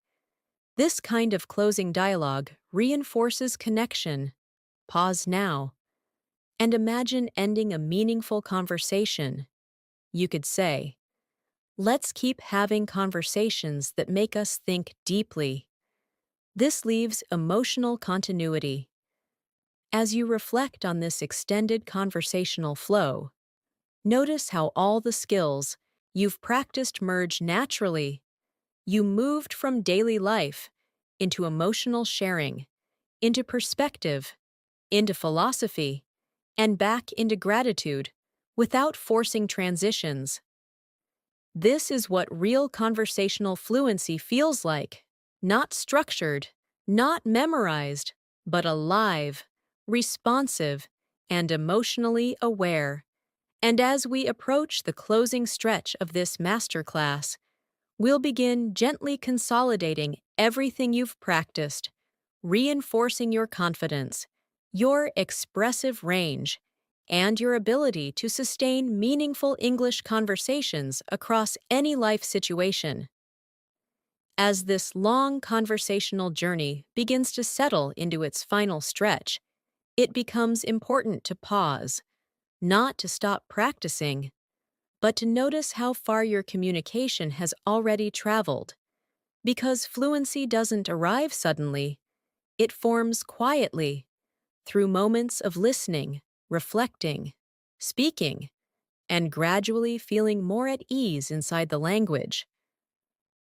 This kind of closing dialogue reinforces connection. Pause now and imagine ending a meaningful conversation. You could say, "Let's keep having conversations that make us think deeply." This leaves emotional continuity. As you reflect on this extended conversational flow, notice how all the skills you've practiced merge naturally. You moved from daily life into emotional sharing, into perspective, into philosophy, and back into gratitude without forcing transitions. This is what real conversational fluency feels like. Not structured, not memorized, but alive, responsive, and emotionally aware. And as we approach the closing stretch of this masterclass, we'll begin gently consolidating everything you've practiced, reinforcing your confidence, your expressive range, and your ability to sustain meaningful English conversations across any life situation. As this long conversational journey begins to settle into its final stretch, it becomes important to pause, not to stop practicing, but to notice how far your communication has already traveled. Because fluency doesn't arrive suddenly, it forms quietly through moments of listening, reflecting, speaking, and gradually feeling more at ease inside the language.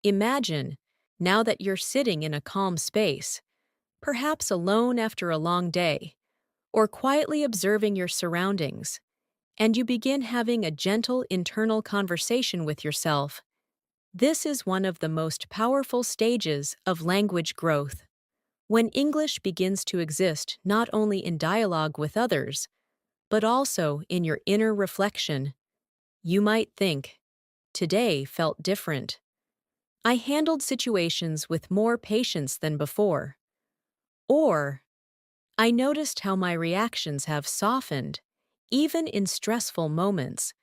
Imagine, now that you're sitting in a calm space, perhaps alone after a long day, or quietly observing your surroundings, and you begin having a gentle internal conversation with yourself. This is one of the most powerful stages of language growth. When English begins to exist not only in dialogue with others, but also in your inner reflection, you might think, "Today felt different. I handled situations with more patience than before." Or, "I noticed how my reactions have softened, even in stressful moments."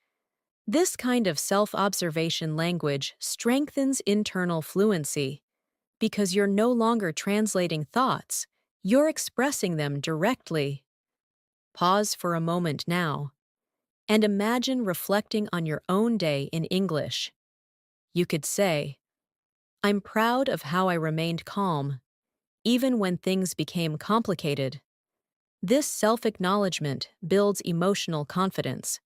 This kind of self-observation language strengthens internal fluency because you're no longer translating thoughts, you're expressing them directly. Pause for a moment now and imagine reflecting on your own day in English. You could say, "I'm proud of how I remained calm, even when things became complicated." This self-acknowledgement builds emotional confidence.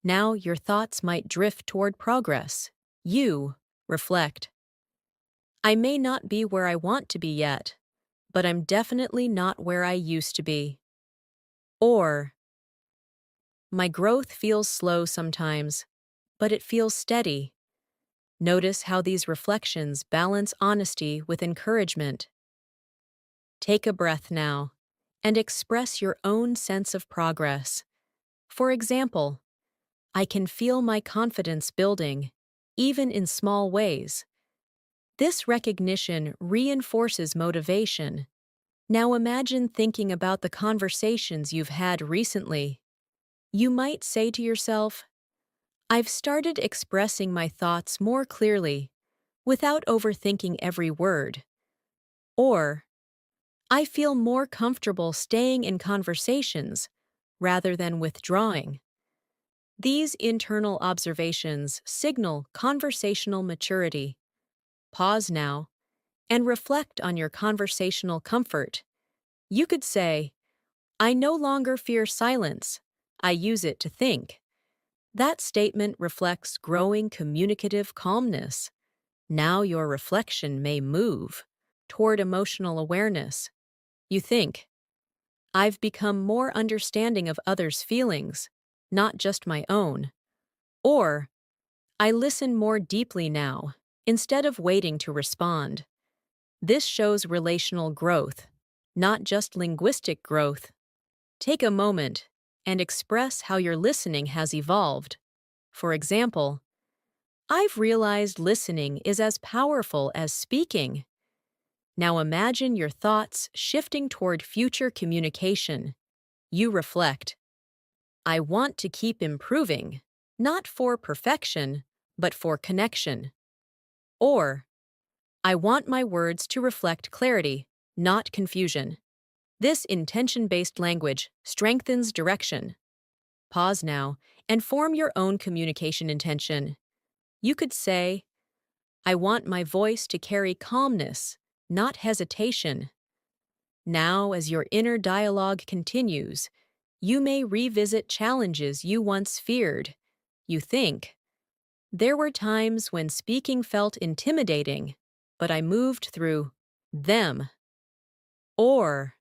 Now your thoughts might drift toward progress. You reflect, "I may not be where I want to be yet, but I'm definitely not where I used to be." Or, "My growth feels slow sometimes, but it feels steady." Notice how these reflections balance honesty with encouragement. Take a breath now and express your own sense of progress. For example, "I can feel my confidence building, even in small ways." This recognition reinforces motivation. Now imagine thinking about the conversations you've had recently. You might say to yourself, "I've started expressing my thoughts more clearly, without overthinking every word." Or, "I feel more comfortable staying in conversations rather than withdrawing." These internal observations signal conversational maturity. Pause now and reflect on your conversational comfort. You could say, "I no longer fear silence. I use it to think." That statement reflects growing communicative calmness. Now your reflection may move toward emotional awareness. You think, "I've become more understanding of others' feelings, not just my own." Or, "I listen more deeply now, instead of waiting to respond." This shows relational growth, not just linguistic growth. Take a moment and express how your listening has evolved. For example, "I've realized listening is as powerful as speaking." Now imagine your thoughts shifting toward future communication. You reflect, "I want to keep improving, not for perfection, but for connection." Or, "I want my words to reflect clarity, not confusion." This intention-based language strengthens direction. Pause now and form your own communication intention. You could say, "I want my voice to carry calmness, not hesitation." Now, as your inner dialogue continues, you may revisit challenges you once feared. You think, "There were times when speaking felt intimidating, but I moved through them." Or,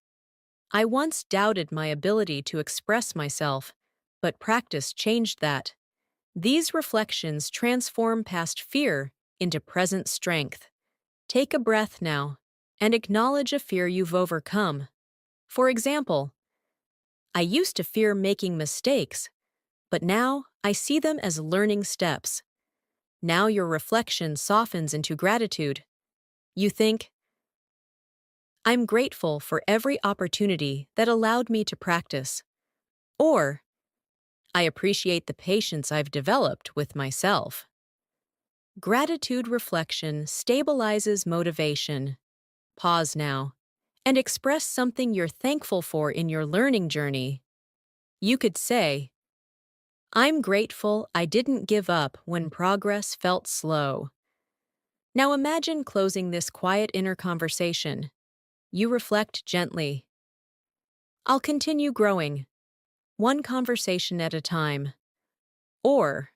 "I once doubted my ability to express myself, but practice changed that." These reflections transform past fear into present strength. Take a breath now and acknowledge a fear you've overcome. For example, "I used to fear making mistakes, but now I see them as learning steps." Now your reflection softens into gratitude. You think, "I'm grateful for every opportunity that allowed me to practice." Or, "I appreciate the patience I've developed with myself." Gratitude reflection stabilizes motivation. Pause now and express something you're thankful for in your learning journey. You could say, I'm grateful I didn't give up when progress felt slow. Now imagine closing this quiet inner conversation. You reflect gently. I'll continue growing, one conversation at a time. Or,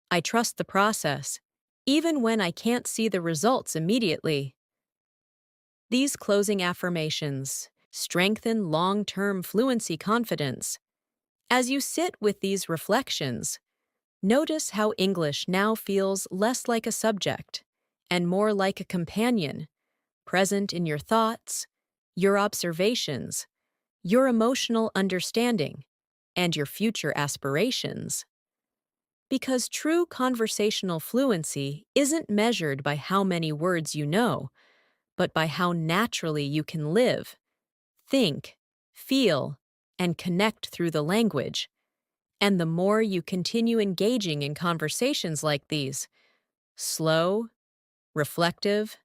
I trust the process, even when I can't see the results immediately. These closing affirmations strengthen long-term fluency confidence. As you sit with these reflections, notice how English now feels less like a subject and more like a companion, present in your thoughts, your observations, your emotional understanding, and your future aspirations. Because true conversational fluency isn't measured by how many words you know, but by how naturally you can live, think, feel, and connect through the language. And the more you continue engaging in conversations like these, slow, reflective,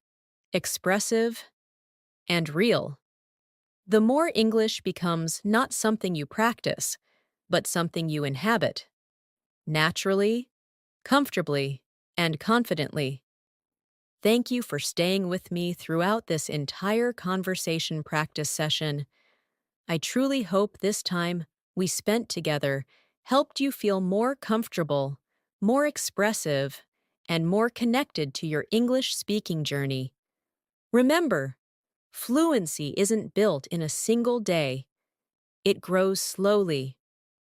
expressive, and real, the more English becomes not something you practice, but something you inhabit, naturally, comfortably, and confidently. Thank you for staying with me throughout this entire conversation practice session. I truly hope this time we spent together helped you feel more comfortable, more expressive, and more connected to your English speaking journey. Remember, fluency isn't built in a single day. It grows slowly,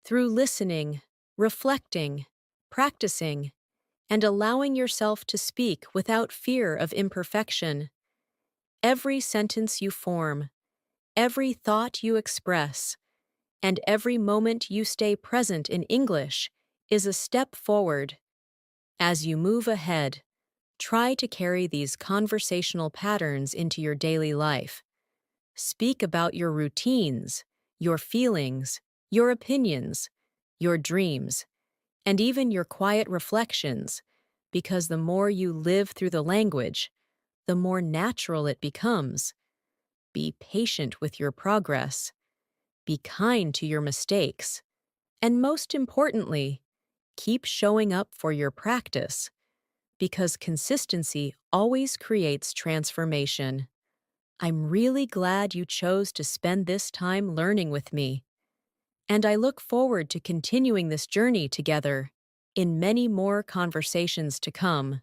through listening, reflecting, practicing, and allowing yourself to speak without fear of imperfection. Every sentence you form, every thought you express, and every moment you stay present in English is a step forward. As you move ahead, try to carry these conversational patterns into your daily life. Speak about your routines, your feelings, your opinions, your dreams, and even your quiet reflections, because the more you live through the language, the more natural it becomes. Be patient with your progress, be kind to your mistakes, and most importantly, keep showing up for your practice, because consistency always creates transformation. I'm really glad you chose to spend this time learning with me, and I look forward to continuing this journey together in many more conversations to come.